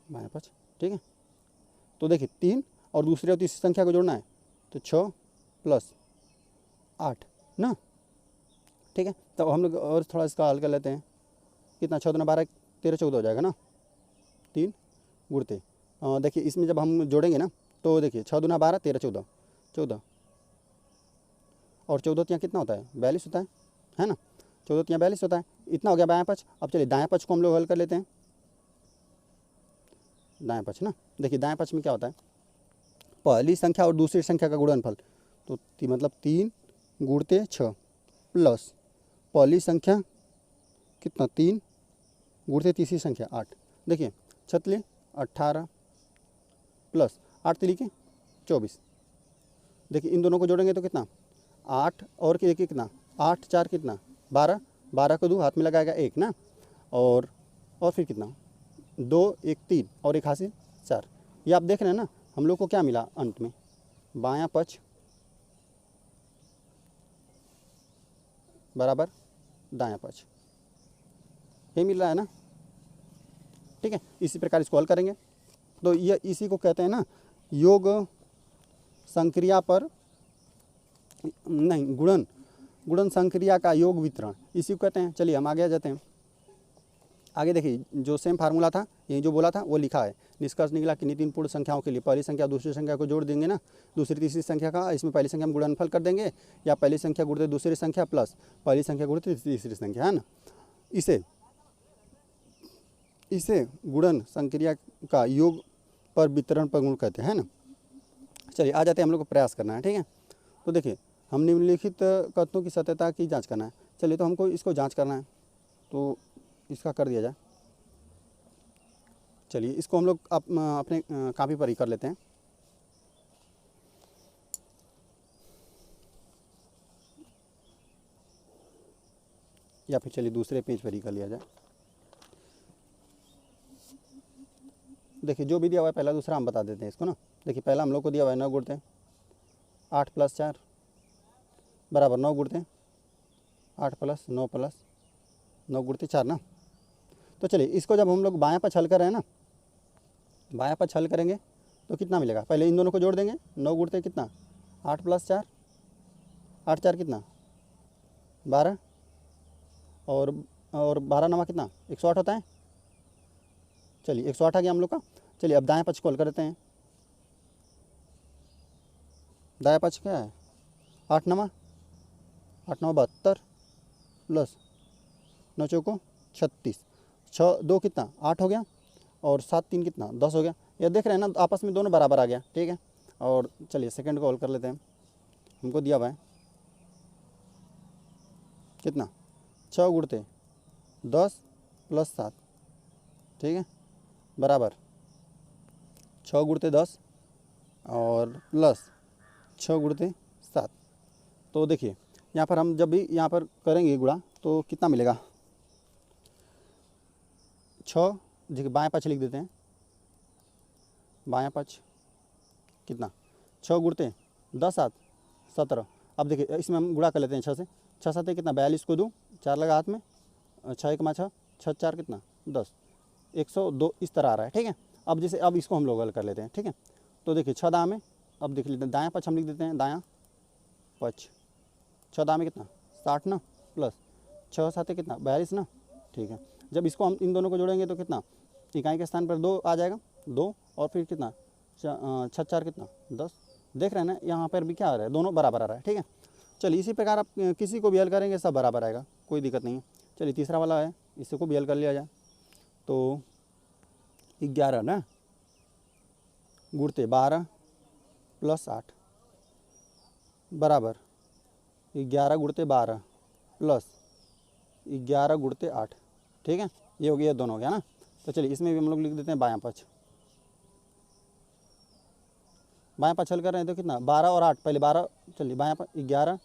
बायां पक्ष, ठीक है। तो देखिए 3 और दूसरी और तीसरी संख्या को जोड़ना है, तो 6 + 8 ना, ठीक है। तो हम लोग और थोड़ा इसका हल कर लेते हैं, कितना 6 दूना 12, 13, 14 हो जाएगा ना, 3 गुणते। देखिए इसमें जब हम जोड़ेंगे ना तो देखिए 6 दूना 12, 13, 14, 14 और 14 तियाँ कितना होता है 42 होता है ना, 14 तियाँ 42 होता है। इतना हो गया बायां पक्ष। अब चलिए दायां पक्ष को हम लोग हल कर लेते हैं, दायां पक्ष ना। देखिए दायां पक्ष में क्या होता है, पहली संख्या और दूसरी संख्या का गुणनफल, तो मतलब 3 गुणते 6 प्लस पहली संख्या कितना 3 गुणते तीसरी संख्या 8। देखिए 6 18 प्लस 8 3 24। देखिए इन दोनों को जोड़ेंगे तो कितना 8 और देखिए कितना 8 4 कितना 12, 12 को 2 हाथ में लगाएगा 1 ना, और फिर कितना 2 1 3 और 1 हासिल 4। ये आप देख रहे हैं ना, हम लोग को क्या मिला अंत में, बायां पक्ष बराबर दायां पक्ष, ये मिल रहा है ना, ठीक है। इसी प्रकार इसको हल करेंगे तो ये इसी को कहते हैं ना योग संक्रिया पर नहीं गुणन संक्रिया का योग वितरण, इसी को कहते हैं। चलिए हम आगे आ जाते हैं। आगे देखिए जो सेम फार्मूला था, ये जो बोला था वो लिखा है। निष्कर्ष निकला कि नितिन पूर्ण संख्याओं के लिए पहली संख्या दूसरी संख्या को जोड़ देंगे ना, दूसरी तीसरी संख्या का, इसमें पहली संख्या में गुणनफल कर देंगे, या पहली संख्या गुणते दूसरी संख्या प्लस पहली संख्या गुणते तीसरी संख्या है ना, इसे गुणन संक्रिया का योग पर वितरण पर गुण कहते हैं ना। चलिए आ जाते हैं, हम लोग को प्रयास करना है, ठीक है। तो देखिए हम निम्नलिखित कथनों की सत्यता की जांच करना है। चलिए तो हमको इसको जांच करना है, तो इसका कर दिया जाए। चलिए इसको हम लोग अपने कापी पर ही कर लेते हैं। या फिर चलिए दूसरे पेज पर ही कर लिया जाए। देखिए जो भी दिया हुआ है पहला दूसरा हम बता देते हैं इसको ना। देखिए पहला हम लोग को दिया हुआ है 9 गुणते 8 + 4 बराबर 9 गुणते 8 + 9 + 9 गुणते 4 ना। तो चलिए इसको जब हम लोग बायां पक्ष हल कर रहे हैं ना, बायां पक्ष हल करेंगे तो कितना मिलेगा, पहले इन दोनों को जोड़ देंगे, 9 गुणते कितना 8 + 4, 8 4 कितना 12, और 12 9 कितना 108 होता है। चलिए 108 आ गया हम लोग का। चलिए अब दाएं पक्ष को हल कर देते हैं। दायां पक्ष क्या है 8 9 72 प्लस 9 चौको 36, 6 2 कितना 8 हो गया, और 7 3 कितना 10 हो गया। ये देख रहे हैं ना आपस में दोनों बराबर आ गया, ठीक है। और चलिए सेकंड को हल कर लेते हैं। हमको दिया हुआ है कितना 6 गुणते 10 + 7, ठीक है, बराबर 6 गुणते 10 और प्लस 6 गुणते 7। तो देखिए यहाँ पर हम जब भी यहाँ पर करेंगे गुणा तो कितना मिलेगा 6, देखिए बाएं पक्ष लिख देते हैं, बायां पक्ष कितना 6 गुणते 10 7 17। अब देखिए इसमें हम गुणा कर लेते हैं 6 से। 6 7 कितना 42 को 2, 4 लगा हाथ में, 6 1 6, 6 4 कितना 10, 102 इस तरह आ रहा है। ठीक है, अब जैसे अब इसको हम लोग हल कर लेते हैं। ठीक है, तो देखिए 6 दाएँ में, अब देख लेते हैं दायां पक्ष हम लिख देते हैं, दायां पक्ष 6 दाएँ में कितना 60 ना, प्लस 6 7 कितना 42 ना। ठीक है, जब इसको हम इन दोनों को जोड़ेंगे तो कितना इकाई के स्थान पर 2 आ जाएगा, 2 और फिर कितना 6 4 कितना 10। देख रहे हैं ना यहाँ पर भी क्या आ रहा है, दोनों बराबर आ रहा है। ठीक है, चलिए इसी प्रकार आप किसी को भी हल करेंगे सब बराबर आएगा, कोई दिक्कत नहीं है। चलिए तीसरा वाला है, इसको भी हल कर लिया जाए। तो 11 ना गुणते 12 प्लस 8 बराबर 11 गुणते 12 प्लस 11 गुणते 8। ठीक है, ये हो गया, दोनों हो गया ना। तो चलिए इसमें भी हम लोग लिख देते हैं बायां पक्ष। बायां पक्ष हल कर रहे हैं तो कितना 12 और 8, पहले 12, चलिए बायां पक्ष 11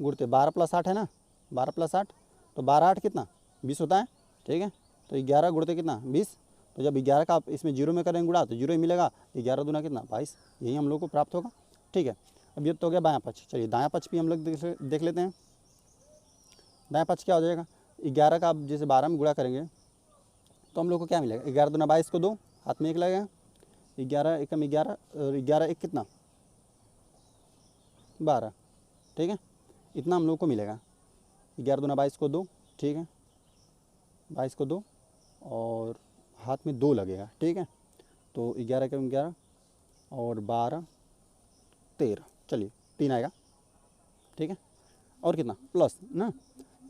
गुणते 12 प्लस 8 है ना, 12 प्लस 8 तो 12 8 कितना 20 होता है। ठीक है, तो 11 गुणते कितना 20, तो जब 11 का आप इसमें जीरो में करेंगे गुणा तो जीरो ही मिलेगा, 11 दूना कितना 22, यही हम लोग को प्राप्त होगा। ठीक है, अब ये तो हो गया बायां पक्ष। चलिए दायां पक्ष भी हम लोग देख लेते हैं। दायां पक्ष क्या हो जाएगा, 11 का आप जैसे 12 में गुणा करेंगे तो हम लोग को क्या मिलेगा, 11 दूना 22 को 2, हाथ में 1 लगेगा, 11 एकम 11 और 11 1 कितना 12। ठीक है, इतना हम लोग को मिलेगा, 11 दूना 22 को 2। ठीक है, 22 को 2 और हाथ में 2 लगेगा। ठीक है, तो 11 एकम 11 और 12 13, चलिए 3 आएगा। ठीक है, और कितना प्लस ना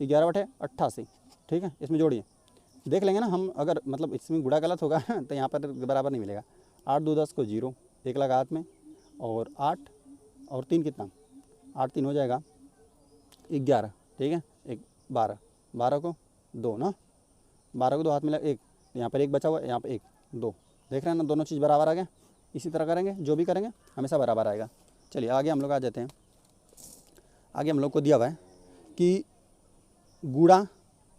11 बटे 88। ठीक है, इसमें जोड़िए, देख लेंगे ना हम, अगर मतलब इसमें गुणा गलत होगा तो यहाँ पर बराबर नहीं मिलेगा। 8 2 10 को 0, 1 लगा हाथ में, और 8 और 3 कितना 8 3 हो जाएगा 11। ठीक है, 1 12, 12 को 2 ना, 12 को 2 हाथ में लगा 1, यहाँ पर 1 बचा हुआ, यहाँ पर 1 2, देख रहे हैं ना, दोनों चीज़ बराबर आ गया। इसी तरह करेंगे, जो भी करेंगे हमेशा बराबर आएगा। चलिए आगे हम लोग आ जाते हैं। आगे हम लोग को दिया हुआ है कि गुणा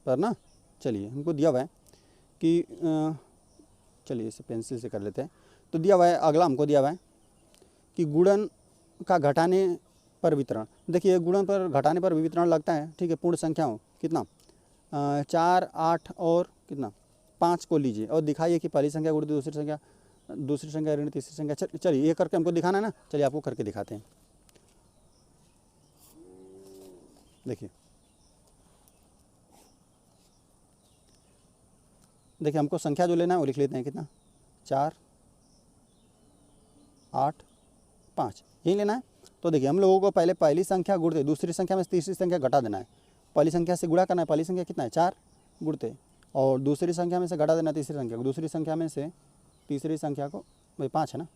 पर ना, चलिए हमको दिया हुआ है कि चलिए इसे पेंसिल से कर लेते हैं। तो दिया हुआ है, अगला हमको दिया हुआ है कि गुणन का घटाने पर वितरण। देखिए गुणन पर घटाने पर वितरण लगता है। ठीक है, पूर्ण संख्याओं कितना 4 8 और कितना 5 को लीजिए और दिखाइए कि पहली संख्या गुणित दूसरी संख्या ऋण तीसरी संख्या। चलिए ये करके हमको दिखाना है ना, चलिए आपको करके दिखाते हैं। देखिए हमको संख्या जो लेना है वो लिख लेते हैं, कितना 4 8 5 यही लेना है। तो देखिए हम लोगों को पहले पहली संख्या गुणते दूसरी संख्या में तीसरी संख्या घटा देना है। पहली संख्या से गुणा करना है, पहली संख्या कितना है 4 गुणते, और दूसरी संख्या में से घटा देना तीसरी संख्या को, दूसरी संख्या में से तीसरी संख्या को, भाई 5 है ना,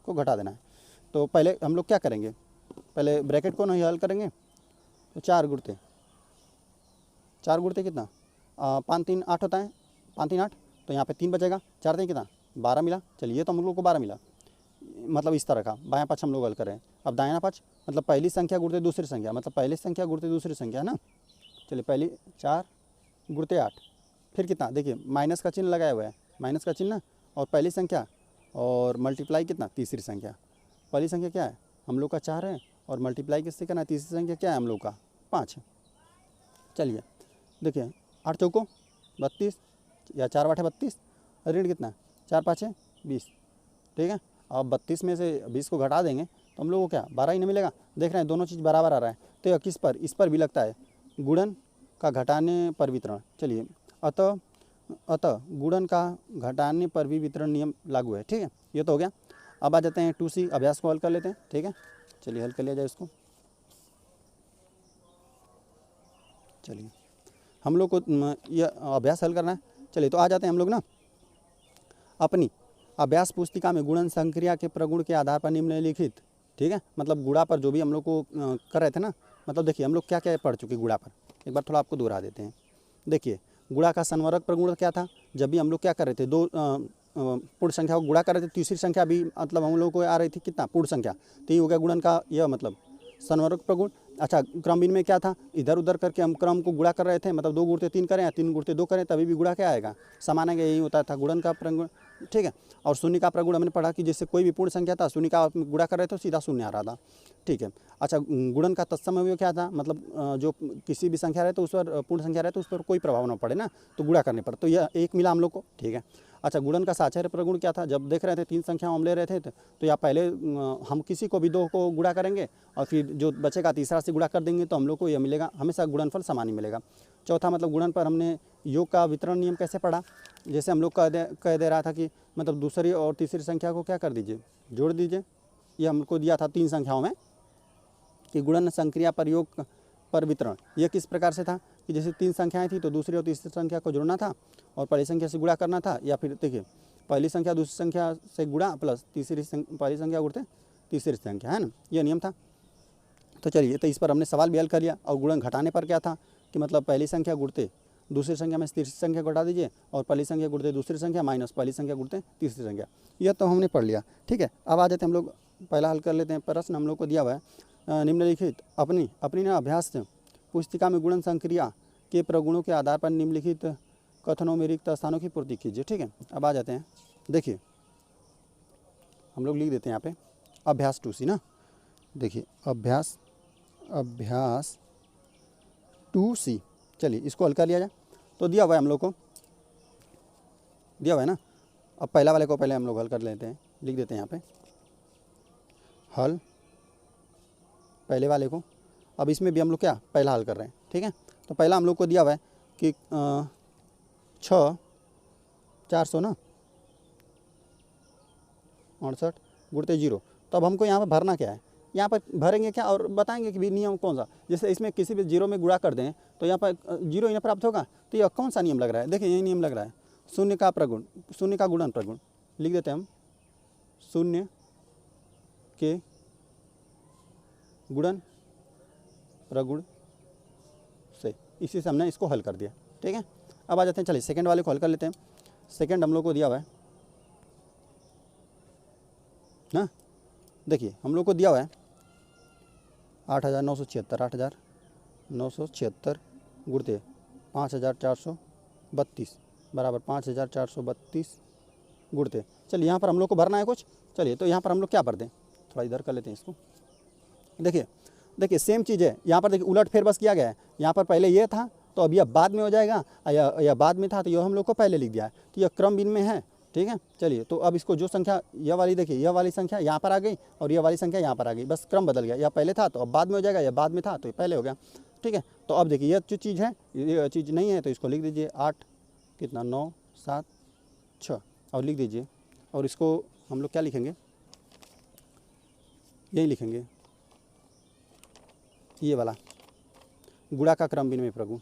को घटा देना है। तो पहले हम लोग क्या करेंगे, पहले ब्रैकेट को नहीं हल करेंगे, तो 4 गुणते कितना 5 3 8 होता है, 5 3 8, तो यहाँ पे 3 बचेगा, 4 3 कितना 12 मिला। चलिए तो हम लोग को 12 मिला, मतलब इस तरह का बायां पक्ष हम लोग हल करें। अब दायां पक्ष मतलब पहली संख्या गुणते दूसरी संख्या, मतलब पहली संख्या गुणते दूसरी संख्या है ना। चलिए पहली 4 गुणते 8, फिर कितना देखिए माइनस का चिन्ह लगाया हुआ है, माइनस का चिन्ह, और पहली संख्या और मल्टीप्लाई कितना तीसरी संख्या। पहली संख्या क्या है हम लोग का 4 है, और मल्टीप्लाई किससे करना है, तीसरी संख्या क्या है हम लोग का 5 है। चलिए देखिए 8 चौको 32 या 4 8 32, ऋण कितना 4 5 है 20। ठीक है, अब 32 में से 20 को घटा देंगे तो हम लोग को क्या 12 ही नहीं मिलेगा। देख रहे हैं दोनों चीज़ बराबर आ रहा है, तो यह किस पर, इस पर भी लगता है गुणन का घटाने पर वितरण। चलिए अतः गुणन का घटाने पर भी वितरण नियम लागू है। ठीक है, ये तो हो गया। अब आ जाते हैं 2C अभ्यास को हल कर लेते हैं। ठीक है, चलिए हल कर लिया जाए इसको। चलिए हम लोग को यह अभ्यास हल करना है। चलिए तो आ जाते हैं हम लोग ना अपनी अभ्यास पुस्तिका में गुणन संक्रिया के प्रगुण के आधार पर निम्नलिखित। ठीक है, मतलब गुणा पर जो भी हम लोग को कर रहे थे ना, मतलब देखिए हम लोग क्या क्या पढ़ चुके गुणा पर, एक बार थोड़ा आपको दोहरा देते हैं। देखिए गुणा का संवर्ग प्रगुण क्या था, जब भी हम लोग क्या कर रहे थे, दो पूर्ण संख्या को गुणा कर रहे थे, तीसरी संख्या भी मतलब हम लोग को आ रही थी कितना पूर्ण संख्या, तो ये हो गया गुणन का यह मतलब संवर्ग प्रगुण। अच्छा क्रमभिन्न में क्या था, इधर उधर करके हम क्रम को गुणा कर रहे थे, मतलब 2 गुणते 3 करें या 3 गुणते 2 करें तभी भी गुणा क्या आएगा समान आएगा, यही होता था गुणन का प्रगुण। ठीक है। और शून्य का प्रगुण हमने पढ़ा कि जैसे कोई भी पूर्ण संख्या था, शून्य का आप गुणा कर रहे थे तो सीधा शून्य आ रहा था, ठीक है। अच्छा, गुणन का तत्सम अवयव क्या था, मतलब जो किसी भी संख्या रहे तो उस पर पूर्ण संख्या रहे तो उस पर कोई प्रभाव ना पड़े ना, तो गुणा करने पर, तो यह एक मिला हम लोग को, ठीक है। अच्छा, गुणन का साचार्य प्रगुण क्या था, जब देख रहे थे 3 संख्या हम ले रहे थे तो या पहले हम किसी को भी 2 को गुणा करेंगे और फिर जो बचेगा तीसरा से गुणा कर देंगे तो हम लोग को यह मिलेगा, हमेशा गुणनफल समान ही मिलेगा। चौथा, मतलब गुणन पर हमने योग का वितरण नियम कैसे पढ़ा, जैसे हम लोग कह दे रहा था कि मतलब दूसरी और तीसरी संख्या को क्या कर दीजिए, जोड़ दीजिए। ये हमको दिया था 3 संख्याओं में कि गुणन संक्रिया पर योग पर वितरण, ये किस प्रकार से था कि जैसे 3 संख्याएं थी तो दूसरी और तीसरी संख्या को जोड़ना था और पहली संख्या से गुणा करना था, या फिर देखिए पहली संख्या दूसरी संख्या से गुणा प्लस पहली संख्या गुणते तीसरी संख्या, है ना, यह नियम था। तो चलिए, तो इस पर हमने सवाल भी हल कर लिया। और गुणन घटाने पर क्या था कि मतलब पहली संख्या गुणते दूसरी संख्या में तीसरी संख्या को हटा दीजिए और पहली संख्या गुणते दूसरी संख्या माइनस पहली संख्या गुणते तीसरी संख्या, यह तो हमने पढ़ लिया, ठीक है। अब आ जाते हैं हम लोग, पहला हल कर लेते हैं। प्रश्न हम लोग को दिया हुआ है, निम्नलिखित अपनी ना अभ्यास पुस्तिका में गुणन संक्रिया के प्रगुणों के आधार पर निम्नलिखित कथनों में रिक्त स्थानों की पूर्ति कीजिए, ठीक है। अब आ जाते हैं, देखिए हम लोग लिख देते हैं यहाँ पे अभ्यास 2C ना, देखिए अभ्यास 2C, चलिए इसको हल कर लिया जाए। तो दिया हुआ है हम लोग को, दिया हुआ है ना। अब पहला वाले को पहले हम लोग हल कर लेते हैं, लिख देते हैं यहाँ पे हल पहले वाले को। अब इसमें भी हम लोग क्या पहला हल कर रहे हैं, ठीक है। तो पहला हम लोग को दिया हुआ है कि 6 400 ना 68 गुणते 0। तो अब हमको यहाँ पर भरना क्या है, यहाँ पर भरेंगे क्या और बताएंगे कि भी नियम कौन सा, जैसे इसमें किसी भी 0 में गुणा कर दें तो यहाँ पर 0 इन्हें प्राप्त होगा, तो यह कौन सा नियम लग रहा है, देखिए यही नियम लग रहा है, शून्य का प्रगुण, शून्य का गुणन प्रगुण, लिख देते हैं हम शून्य के गुणन प्रगुण से, इसी से हमने इसको हल कर दिया, ठीक है। अब आ जाते हैं, चलिए सेकंड वाले को हल कर लेते हैं। सेकंड हम लोग को दिया हुआ है ना, देखिए हम लोग को दिया हुआ है 8,976 गुणते 5,432 बराबर 5,432 गुणते, चलिए यहाँ पर हम लोग को भरना है कुछ। चलिए तो यहाँ पर हम लोग क्या भर दें, थोड़ा इधर कर लेते हैं इसको। देखिए सेम चीज़ है यहाँ पर, देखिए उलट फेर बस किया गया है, यहाँ पर पहले ये था तो अब यह बाद में हो जाएगा, या बाद में था तो यह हम लोग को पहले लिख दिया है, तो यह क्रम भिन्न में है, ठीक है। चलिए तो अब इसको जो संख्या यह वाली, देखिए यह वाली संख्या यहाँ पर आ गई और यह वाली संख्या यहाँ पर आ गई, बस क्रम बदल गया, यह पहले था तो अब बाद में हो जाएगा, या बाद में था तो पहले हो गया, ठीक है। तो अब देखिए यह जो चीज़ है ये चीज़ नहीं है तो इसको लिख दीजिए 8 कितना 9 7 6 और लिख दीजिए। और इसको हम लोग क्या लिखेंगे, यही लिखेंगे ये वाला गुणा का क्रम भिन्न में प्रगुण,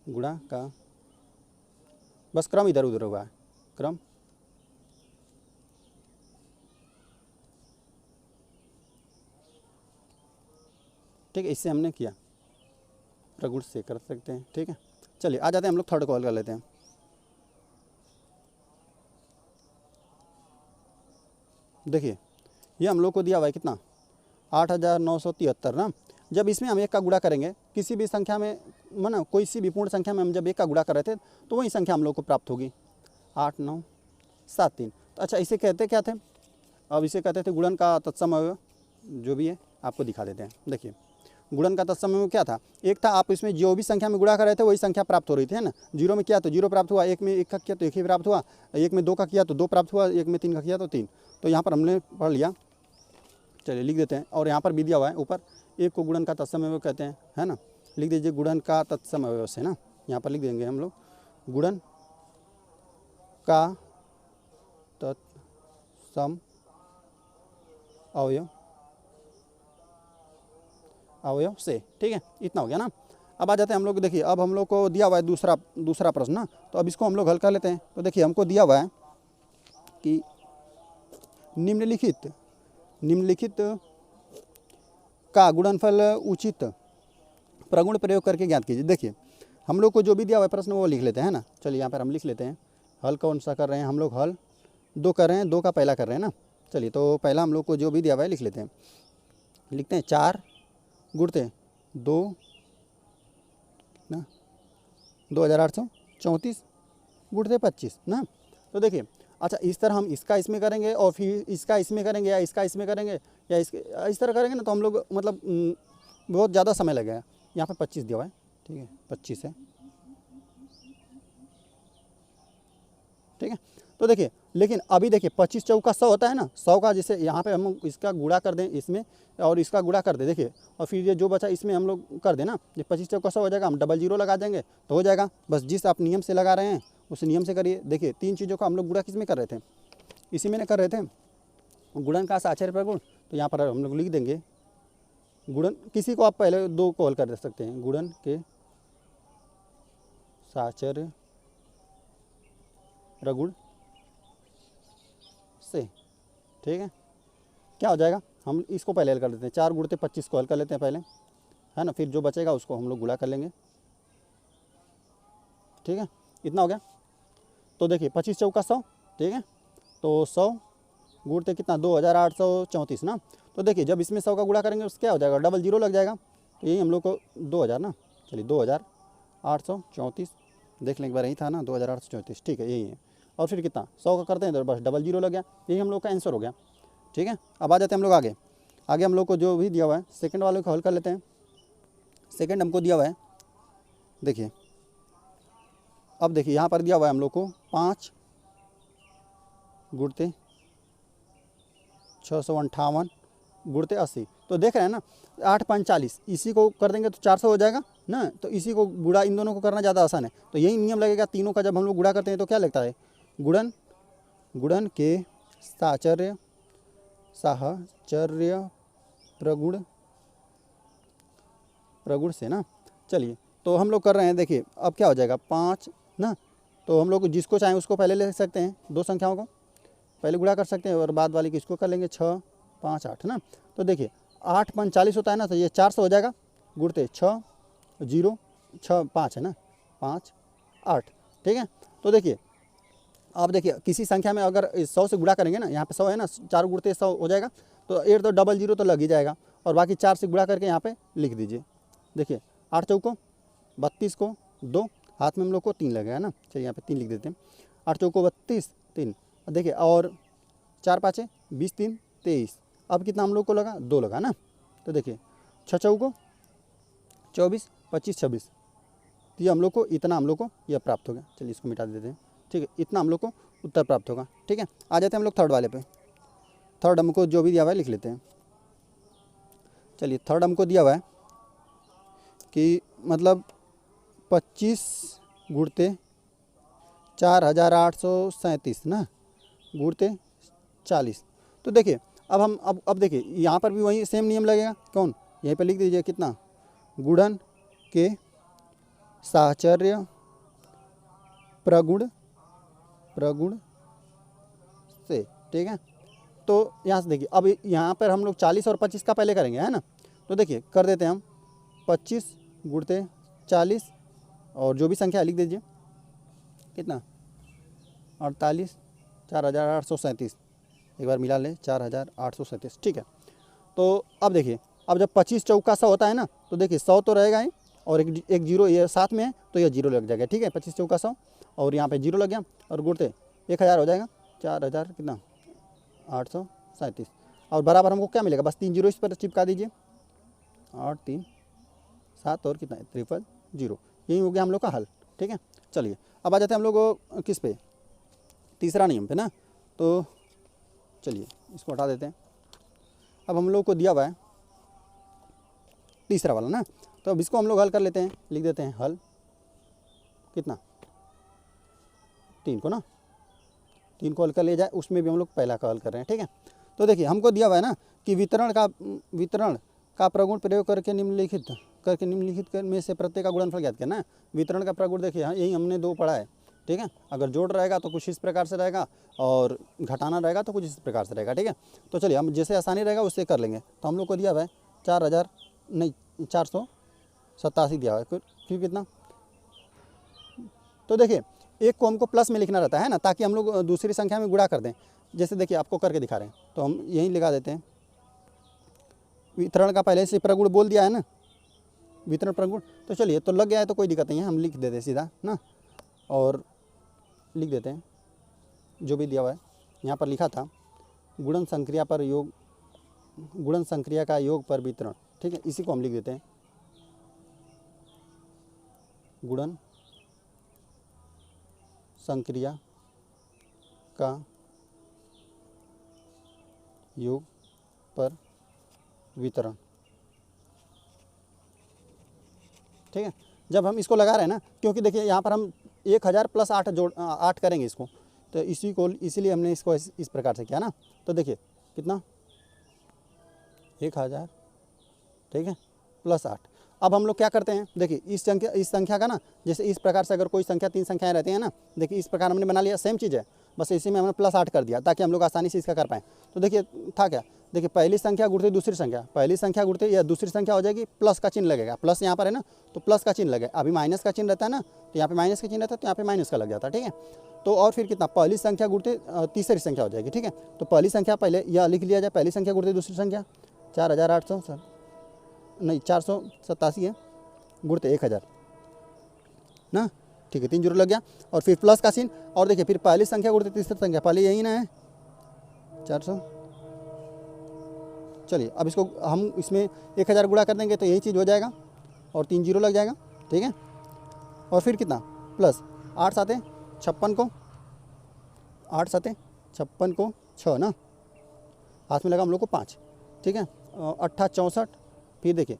गुणा का बस क्रम इधर उधर हुआ है, क्रम ठीक है, इससे हमने किया प्रगुण से कर सकते हैं, ठीक है। चलिए आ जाते हैं हम लोग थर्ड कॉल कर लेते हैं। देखिए ये हम लोग को दिया हुआ है कितना 8,973 ना, जब इसमें हम 1 का गुणा करेंगे किसी भी संख्या में, माना कोई सी भी पूर्ण संख्या में हम जब 1 का गुणा कर रहे थे तो वही संख्या हम लोग को प्राप्त होगी 8,973। तो अच्छा इसे कहते क्या थे, अब इसे कहते थे गुणन का तत्सम अवयव, जो भी है आपको दिखा देते हैं। देखिए गुणन का तत्सम अवयव क्या था, एक था आप इसमें जो भी संख्या में गुणा कर रहे थे वही संख्या प्राप्त हो रही थी, है ना। 0 में किया तो 0 प्राप्त हुआ, 1 में 1 का किया तो 1 ही प्राप्त हुआ, 1 में 2 का किया तो 2 प्राप्त हुआ, 1 में 3 का किया तो 3। तो यहाँ पर हमने पढ़ लिया, चलिए लिख देते हैं। और यहाँ पर भी दिया हुआ है ऊपर 1 को गुणन का तत्सम अवयव कहते हैं, है ना, लिख दीजिए गुणन का तत्सम अवयव से ना, यहाँ पर लिख देंगे हम लोग गुणन का तत्सम अवयव से, ठीक है, इतना हो गया ना। अब आ जाते हैं हम लोग, देखिए अब हम लोग को दिया हुआ है दूसरा प्रश्न ना, तो अब इसको हम लोग हल कर लेते हैं। तो देखिए हमको दिया हुआ है कि निम्नलिखित का गुणनफल उचित प्रगुण प्रयोग करके ज्ञात कीजिए। देखिए हम लोग को जो भी दिया हुआ है प्रश्न वो लिख लेते हैं ना, चलिए यहाँ पर हम लिख लेते हैं हल कौन सा कर रहे हैं हम लोग, हल 2 कर रहे हैं, 2 का पहला कर रहे हैं ना। चलिए तो पहला हम लोग को जो भी दिया हुआ है लिख लेते हैं, लिखते हैं 4 गुणते 2 ना 2,834 गुणते 25 ना। तो देखिए अच्छा इस तरह हम इसका इसमें करेंगे और फिर इसका इसमें करेंगे या इसका इसमें करेंगे या इस तरह करेंगे ना, तो हम लोग मतलब बहुत ज़्यादा समय लगेगा। यहाँ पे 25 दिया हुआ है, ठीक है 25 है, ठीक है। तो देखिए लेकिन अभी देखिए 25 चौका 100 होता है ना, 100 का जैसे यहाँ पे हम इसका गुणा कर दें इसमें और इसका गुणा कर दें, देखिए और फिर ये जो बचा इसमें हम लोग कर दें ना, ये 25 चौका 100 हो जाएगा, हम डबल जीरो लगा देंगे तो हो जाएगा। बस जिस आप नियम से लगा रहे हैं उस नियम से करिए। देखिए 3 चीज़ों का हम लोग गुणा किस में कर रहे थे, इसी में कर रहे थे, गुणन का साचर्य प्रगुण। तो यहाँ पर हम लोग लिख देंगे गुणन, किसी को आप पहले 2 कॉल कर दे सकते हैं, गुणन के साचर्य प्रगुण से, ठीक है। क्या हो जाएगा, हम इसको पहले हल कर लेते हैं, 4 गुणते 25 को हल कर लेते हैं पहले, है ना, फिर जो बचेगा उसको हम लोग गुणा कर लेंगे, ठीक है। इतना हो गया। तो देखिए 25 चौका 100, ठीक है, तो 100 गुणते कितना 2834 ना। तो देखिए जब इसमें 100 का गुणा करेंगे उससे क्या हो जाएगा, डबल जीरो लग जाएगा, तो यही हम लोग को 2000 ना, चलिए 2834 देख लें एक बार, यही था ना 2834, ठीक है यही है। और फिर कितना 100 का करते हैं तो बस डबल जीरो लग गया, यही हम लोग का आंसर हो गया, ठीक है। अब आ जाते हैं हम लोग आगे। आगे हम लोग को जो भी दिया हुआ है सेकंड वाले को हल कर लेते हैं। सेकंड हमको दिया हुआ है, देखिए अब देखिए यहाँ पर दिया हुआ है हम लोग को 5 गुणते 658 गुणते 80। तो देख रहे हैं ना 8 5 40, इसी को कर देंगे तो 400 हो जाएगा ना। तो इसी को गुणा इन दोनों को करना ज़्यादा आसान है, तो यही नियम लगेगा तीनों का। जब हम लोग गुणा करते हैं तो क्या लगता है, गुणन के साचर्य प्रगुण से ना। चलिए तो हम लोग कर रहे हैं, देखिए अब क्या हो जाएगा 5 ना, तो हम लोग जिसको चाहें उसको पहले ले सकते हैं, 2 संख्याओं को पहले गुणा कर सकते हैं और बाद वाली किसको कर लेंगे 6 5 8 ना। तो देखिए 8 5 40 होता है ना, तो ये 400 हो जाएगा, गुणते 6 0 6 5 है ना, 5 8, ठीक है। तो देखिए अब देखिए किसी संख्या में अगर 100 से गुणा करेंगे ना, यहाँ पे 100 है ना, 4 गुणते 100 हो जाएगा, तो 8 तो डबल जीरो तो लग ही जाएगा, और बाकी 4 से गुणा करके यहाँ पे लिख दीजिए। देखिए 8 चौको 32 को 2, हाथ में हम लोग को 3 लगेगा ना, चलिए यहाँ पे 3 लिख देते हैं, 8 चौको 32 3, देखिए और 4 5 20 3 23, अब कितना हम लोग को लगा 2 लगा ना। तो देखिए 6 चौको 24 25 26, तो ये हम लोग को इतना हम लोग को यह प्राप्त होगा। चलिए इसको मिटा देते हैं, ठीक है, इतना हम लोग को उत्तर प्राप्त होगा, ठीक है। आ जाते हैं हम लोग थर्ड वाले पे। थर्ड हमको जो भी दिया हुआ है लिख लेते हैं। चलिए थर्ड हमको दिया हुआ है कि मतलब 25 गुणते 4837 ना, गुणते 40। तो देखिए अब हम अब देखिए यहाँ पर भी वही सेम नियम लगेगा, कौन, यहीं पे लिख दीजिए कितना, गुणन के साचर्य प्रगुण से, ठीक है। तो यहाँ से देखिए अब यहाँ पर हम लोग 40 और 25 का पहले करेंगे, है ना। तो देखिए कर देते हैं हम 25 गुणते 40 और जो भी संख्या लिख दीजिए कितना 48 4837, एक बार मिला लें 4837, ठीक है। तो अब देखिए अब जब 25 चौका 100 होता है ना, तो देखिए 100 तो रहेगा ही और एक जीरो ये साथ में है, तो यह जीरो लग जाएगा, ठीक है। 25 चौका 100 और यहाँ पे जीरो लग गया और गुणते 1000 हो जाएगा, 4000 कितना 837, और बराबर हमको क्या मिलेगा, बस 3 जीरो इस पर चिपका दीजिए, 8 3 7 और कितना 000, यही हो गया हम लोग का हल, ठीक है। चलिए अब आ जाते हैं हम लोग किस पे, तीसरा नियम पे ना। तो चलिए इसको हटा देते हैं। अब हम लोग को दिया हुआ है तीसरा वाला ना, तो अब इसको हम लोग हल कर लेते हैं, लिख देते हैं हल कितना 3 को ना, 3 को हल कर ले जाए, उसमें भी हम लोग पहला का हल कर रहे हैं, ठीक है। तो देखिए हमको दिया हुआ है ना कि वितरण का प्रगुण प्रयोग करके निम्नलिखित में से प्रत्येक का गुणनफल ज्ञात करना है। वितरण का प्रगुण देखिए हाँ, यही हमने 2 पढ़ा है, ठीक है। अगर जोड़ रहेगा तो कुछ इस प्रकार से रहेगा और घटाना रहेगा तो कुछ इस प्रकार से रहेगा, ठीक है। तो चलिए हम जैसे आसानी रहेगा उससे कर लेंगे। तो हम लोग को दिया हुआ है 487 दिया हुआ है, फिर कितना, तो देखिए एक को हमको प्लस में लिखना रहता है ना, ताकि हम लोग दूसरी संख्या में गुणा कर दें। जैसे देखिए आपको करके दिखा रहे हैं, तो हम यहीं लगा देते हैं, वितरण का पहले से प्रगुण बोल दिया है ना, वितरण प्रगुण, तो चलिए तो लग गया है तो कोई दिक्कत नहीं है, हम लिख देते सीधा ना। और लिख देते हैं जो भी दिया हुआ है। यहाँ पर लिखा था गुणन संक्रिया पर योग, गुणन संक्रिया का योग पर वितरण, ठीक है, इसी को हम लिख देते हैं गुणन संक्रिया का योग पर वितरण, ठीक है। जब हम इसको लगा रहे हैं ना, क्योंकि देखिए यहाँ पर हम 1000 प्लस 8 करेंगे इसको, तो इसी को इसीलिए हमने इसको इस प्रकार से किया ना। तो देखिए कितना 1000, ठीक है, प्लस 8। अब हम लोग क्या करते हैं, देखिए इस संख्या का ना, जैसे इस प्रकार से अगर कोई संख्या 3 संख्याएं रहती हैं ना, देखिए इस प्रकार हमने बना लिया, सेम चीज़ है, बस इसी में हमने प्लस 8 कर दिया ताकि हम लोग आसानी से इसका कर पाएँ। तो देखिए था क्या, देखिए पहली संख्या गुणते दूसरी संख्या, पहली संख्या गुणते या दूसरी संख्या हो जाएगी, प्लस का चिन्ह लगेगा, प्लस यहाँ पर है ना तो प्लस का चिन्ह लगेगा। अभी माइनस का चिन्ह रहता है ना, तो यहाँ पे माइनस का चिन्ह रहता है, तो यहाँ पे माइनस का लग जाता है, ठीक है। तो और फिर कितना, पहली संख्या गुणते तीसरी संख्या हो जाएगी, ठीक है। तो पहली संख्या पहले यह लिख लिया जाए, पहली संख्या गुणते दूसरी संख्या 4800 नहीं 487 है, गुणते 1000 ना, ठीक है, 3 जीरो लग गया। और फिर प्लस का चिन्ह, और देखिए फिर पहली संख्या गुणते तीसरी संख्या, पहले यही ना है 400। चलिए अब इसको हम इसमें 1000 गुणा कर देंगे तो यही चीज़ हो जाएगा और 3 जीरो लग जाएगा, ठीक है। और फिर कितना, प्लस 8 7 56 को, 8 7 56 को 6 ना, हाथ में लगा हम लोग को 5, ठीक है। 8 64, फिर देखिए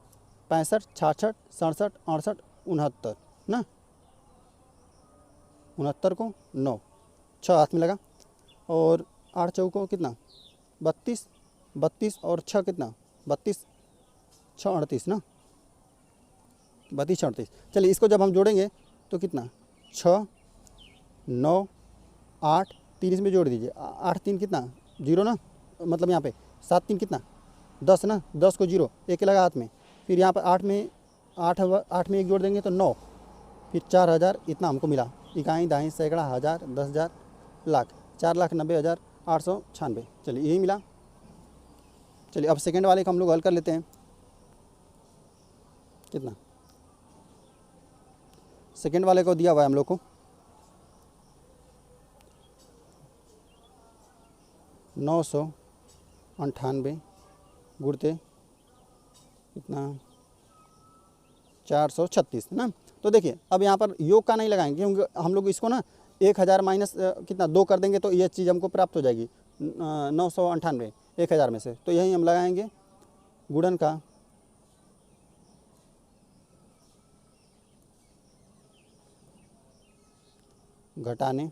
65 66 67 68 69 ना, 69 को 9, 6 हाथ में लगा, और 8 चौको कितना 32, 32 और 6 कितना 32 6 38 ना, 32 6 38। चलिए इसको जब हम जोड़ेंगे तो कितना 6 9 8 3 इसमें जोड़ दीजिए, 8 3 कितना 0 ना, मतलब यहाँ पे 7 3 कितना 10 ना, 10 को 0 एक लगा हाथ में, फिर यहाँ पर 8 में 8 में 1 जोड़ देंगे तो 9, फिर 4000 इतना हमको मिला, इकाई दाई सैकड़ा हज़ार 10,000 लाख 4,90,896। चलिए यही मिला। चलिए अब सेकंड वाले को हम लोग हल कर लेते हैं। कितना सेकंड वाले को दिया हुआ है हम लोग को 998 गुणते कितना 436 ना। तो देखिए अब यहाँ पर योग का नहीं लगाएंगे क्योंकि हम लोग इसको ना 1000 माइनस कितना 2 कर देंगे तो ये चीज़ हमको प्राप्त हो जाएगी 998 1000 में से, तो यही हम लगाएंगे गुणन का घटाने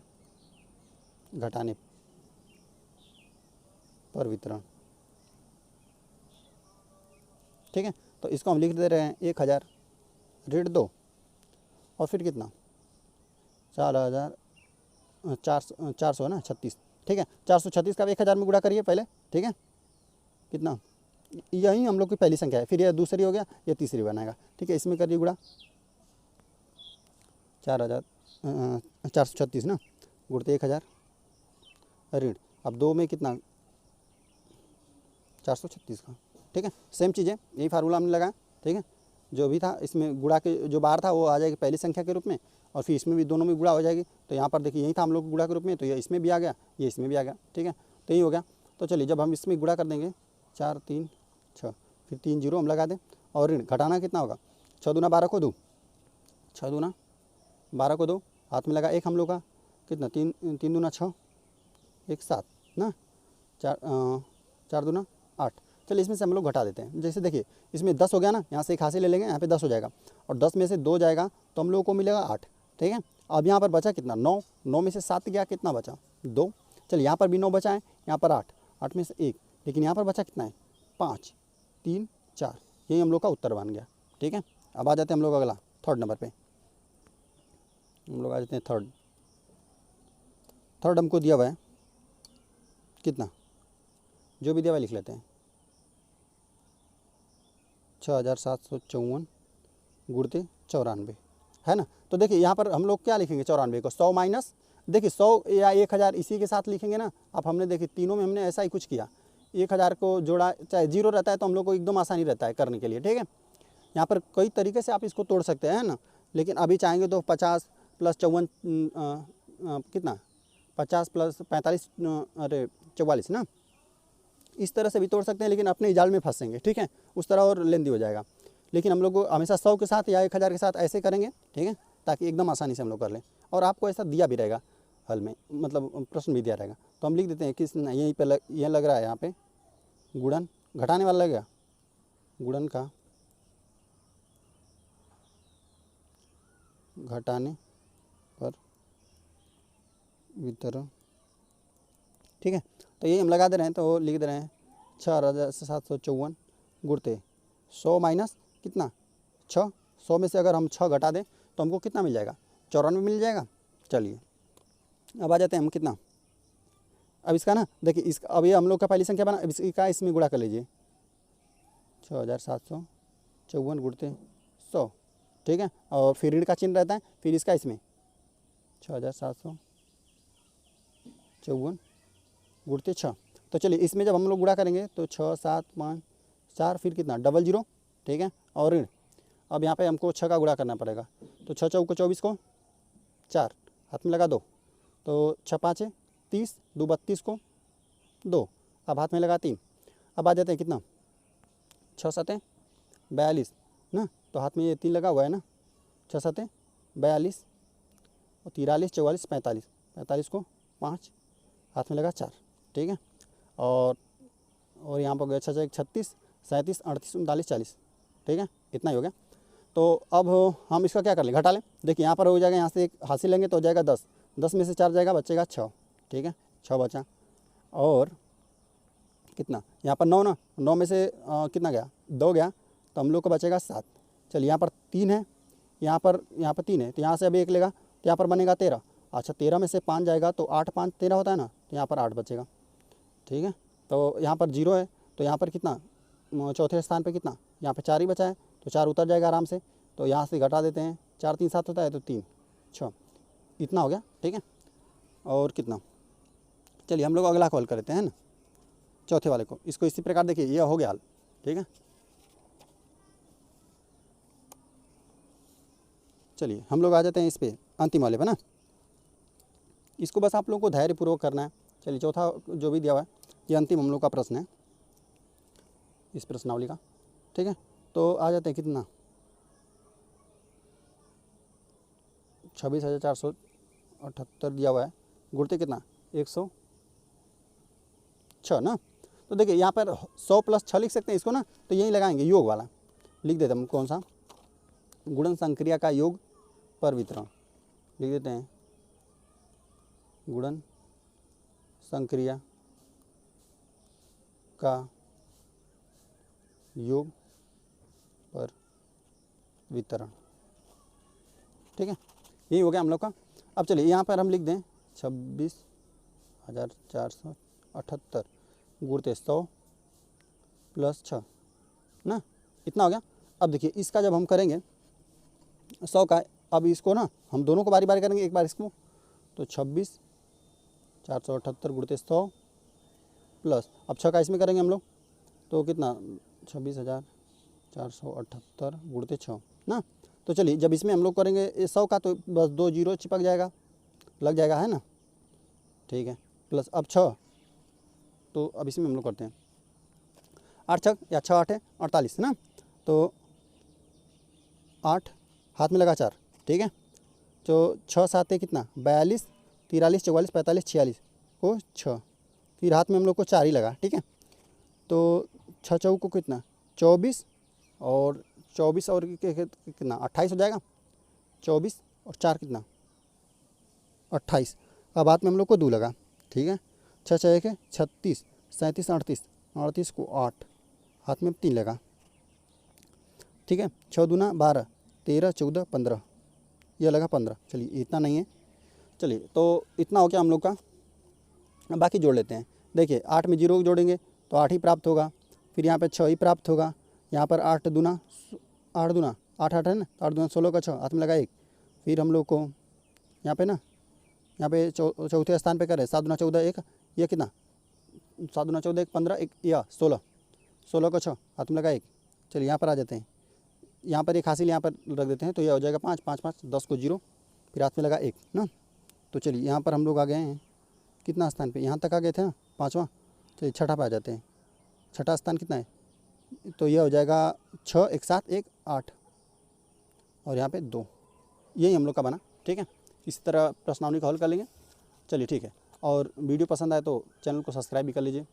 पर वितरण, ठीक है। तो इसको हम लिख दे रहे हैं 1000 ऋण 2 और फिर कितना 400 है ना 36, ठीक है। 436 का 1000 में गुणा करिए पहले, ठीक है, कितना यही हम लोग की पहली संख्या है, फिर यह दूसरी हो गया, ये तीसरी बनाएगा, ठीक है। इसमें करिए गुणा 436 ना गुणते 1000 ऋण, अब 2 में कितना 436 का, ठीक है। सेम चीज़ है, यही फार्मूला हमने लगाया, ठीक है। जो भी था इसमें गुणा के जो बाहर था वो आ जाएगी पहली संख्या के रूप में, और फिर इसमें भी दोनों में गुणा हो जाएगी। तो यहाँ पर देखिए यही था हम लोग गुणा के रूप में, तो ये इसमें भी आ गया, ये इसमें भी आ गया, ठीक है। तो यही हो गया। तो चलिए जब हम इसमें गुणा कर देंगे 4 3 6, फिर 3 जीरो हम लगा दें, और ऋण घटाना कितना होगा 6 दूना 12 को 2, 6 दूना 12 को 2, हाथ में लगा 1 हम लोग का, कितना 3 3 दूना 6 1 7 ना, 4 दूना 8। चलिए इसमें से हम लोग घटा देते हैं। जैसे देखिए इसमें 10 हो गया ना, यहाँ से एक हासिल ले लेंगे, यहाँ पे 10 हो जाएगा, और 10 में से 2 जाएगा तो हम लोगों को मिलेगा 8, ठीक है। अब यहाँ पर बचा कितना 9, 9 में से 7 गया, कितना बचा 2। चलिए यहाँ पर भी 9 बचा है, यहाँ पर 8, 8 में से 1, लेकिन यहाँ पर बचा कितना है 5 3 4, यही हम लोग का उत्तर बन गया, ठीक है। अब आ जाते हैं हम लोग अगला थर्ड नंबर पे, हम लोग आ जाते हैं थर्ड हमको दिया हुआ है कितना, जो भी दिया हुआ लिख लेते हैं 6754 गुणते 94 है ना। तो देखिए यहाँ पर हम लोग क्या लिखेंगे 94 को 100 माइनस, देखिए 100 या 1000 इसी के साथ लिखेंगे ना। अब हमने देखिए तीनों में हमने ऐसा ही कुछ किया, 1000 को जोड़ा, चाहे जीरो रहता है तो हम लोग को एकदम आसानी रहता है करने के लिए, ठीक है। यहाँ पर कई तरीके से आप इसको तोड़ सकते हैं ना, लेकिन अभी चाहेंगे तो 50 प्लस 54 कितना 50 प्लस 45 अरे 44 ना। इस तरह से भी तोड़ सकते हैं, लेकिन अपने जाल में फंसेंगे, ठीक है, उस तरह और लेंदी हो जाएगा। लेकिन हम लोग को हमेशा 100 के साथ या 1000 के साथ ऐसे करेंगे, ठीक है, ताकि एकदम आसानी से हम लोग कर लें। और आपको ऐसा दिया भी रहेगा हल में, मतलब प्रश्न भी दिया रहेगा। तो हम लिख देते हैं किस यहीं पे यह लग रहा है यहाँ पे गुणन घटाने वाला लगेगा, गुणन का घटाने पर वितरण, ठीक है। तो ये हम लगा दे रहे हैं, तो लिख दे रहे हैं 6754 गुणते 100 माइनस कितना 6, 100 में से अगर हम 6 घटा दें तो हमको कितना मिल जाएगा, 94 मिल जाएगा। चलिए अब आ जाते हैं हम कितना, अब इसका ना देखिए, इसका अब ये हम लोग का पहली संख्या बना, इसका इसमें गुणा कर लीजिए 6754 गुणते 100, ठीक है। और फिर ऋण का चिन्ह रहता है, फिर इसका इसमें 6754 गुणते 6। तो चलिए इसमें जब हम लोग गुणा करेंगे तो 6 7 5 4 फिर कितना 00, ठीक है, और ऋण। अब यहाँ पे हमको 6 का गुणा करना पड़ेगा, तो 6 चौको 24 को 4 हाथ में लगा 2, तो 6 5 30, 2 32 को 2, अब हाथ में लगा 3। अब आ जाते हैं कितना 6 7 42 ना, तो हाथ में ये 3 लगा हुआ है ना, 6 7 42 और 43 44 45, 45 को 5 हाथ में लगा 4, ठीक है। और यहाँ पर गया 6 6 36 37 38 39 40, ठीक है, इतना ही हो गया। तो अब हम इसका क्या कर लें, घटा लें। देखिए यहाँ पर हो जाएगा, यहाँ से एक हासिल लेंगे तो हो जाएगा 10, 10 में से 4 जाएगा, बचेगा 6, ठीक है, 6 बचा। और कितना यहाँ पर 9 ना, 9 में से कितना गया 2 गया, तो हम लोग को बचेगा 7। चलिए यहाँ पर 3 है, यहाँ पर 3 है, तो यहाँ से अब 1 लेगा तो यहाँ पर बनेगा 13। अच्छा 13 में से 5 जाएगा तो 8 5 13 होता है ना, तो यहाँ पर 8 बचेगा, ठीक है। तो यहाँ पर 0 है, तो यहाँ पर कितना चौथे स्थान पे कितना, यहाँ पे 4 ही बचा है, तो 4 उतर जाएगा आराम से। तो यहाँ से घटा देते हैं, 4 3 7 होता है, तो 3 6, इतना हो गया, ठीक है। और कितना, चलिए हम लोग अगला कॉल करते हैं ना, चौथे वाले को। इसको इसी प्रकार देखिए, यह हो गया हल, ठीक है। चलिए हम लोग आ जाते हैं इस पे अंतिम वाले पे ना, इसको बस आप लोगों को धैर्यपूर्वक करना है। चलिए चौथा जो भी दिया हुआ है, ये अंतिम हम लोग का प्रश्न है इस प्रश्नावली का, ठीक है। तो आ जाते हैं कितना 26,478 दिया हुआ है, गुणते कितना 106 ना। तो देखिए यहाँ पर 100 + 6 लिख सकते हैं इसको ना, तो यही लगाएंगे योग वाला, लिख देते हैं हम कौन सा, गुणन संक्रिया का योग पर वितरण, लिख देते हैं गुणन संक्रिया का योग पर वितरण, ठीक है, यही हो गया हम लोग का। अब चलिए यहाँ पर हम लिख दें 26,478 गुणते 100 + 6 ना, इतना हो गया। अब देखिए इसका जब हम करेंगे 100 का, अब इसको ना हम दोनों को बारी बारी करेंगे, एक बार इसको, तो 26,478 गुणते 100 प्लस, अब 6 का इसमें करेंगे हम लोग, तो कितना 26,478 गुणते 6 ना। तो चलिए जब इसमें हम लोग करेंगे 100 का, तो बस 2 जीरो चिपक जाएगा, लग जाएगा, है ना, ठीक है, प्लस अब 6, तो अब इसमें हम लोग करते हैं 8 6 या 6 8 48 ना, तो 8 हाथ में लगा 4, ठीक है, तो 6 7 कितना 42 43 44 45 46 को 6, फिर हाथ में हम लोग को 4 ही लगा, ठीक है। तो 6 चौक को कितना 24 और 24 और कितना 28 हो जाएगा, 24 और 4 कितना 28। अब हाथ में हम लोग को 2 लगा, ठीक है, 6 6 1 36 37 38 38 को 8 हाथ में 3 लगा, ठीक है, 6 दूना 12 13 14 15, यह लगा 15। चलिए इतना नहीं है, चलिए तो इतना हो गया हम लोग का। बाकी जोड़ लेते हैं, देखिए 8 में 0 जोड़ेंगे तो 8 ही प्राप्त होगा, फिर यहाँ पे 6 ही प्राप्त होगा, यहाँ पर 8 दूना 8 दूना 8 8 है ना, 8 दूना 16 का 6 हाथ में लगा 1, फिर हम लोग को यहाँ पे ना, यहाँ पे चौथे स्थान पे करें 7 दूना 14 1, यह कितना 7 दूना 14 1 15 1 या 16 16 का 6 हाथ में लगा 1। चलिए यहाँ पर आ जाते हैं, यहाँ पर एक हासिल यहाँ पर रख देते हैं, तो यह हो जाएगा 5 5 5 10 को 0, फिर हाथ में लगा 1 ना, तो चलिए यहाँ पर हम लोग आ गए हैं कितना स्थान पे, यहाँ तक आ गए थे ना, 5वां। चलिए छठा पे आ जाते हैं। छठा स्थान कितना है, तो यह हो जाएगा 6, 1 7, 1 8 और यहाँ पे 2, यही हम लोग का बना। ठीक है, इस तरह प्रश्नावली को हल कर लेंगे। चलिए ठीक है, और वीडियो पसंद आए तो चैनल को सब्सक्राइब भी कर लीजिए।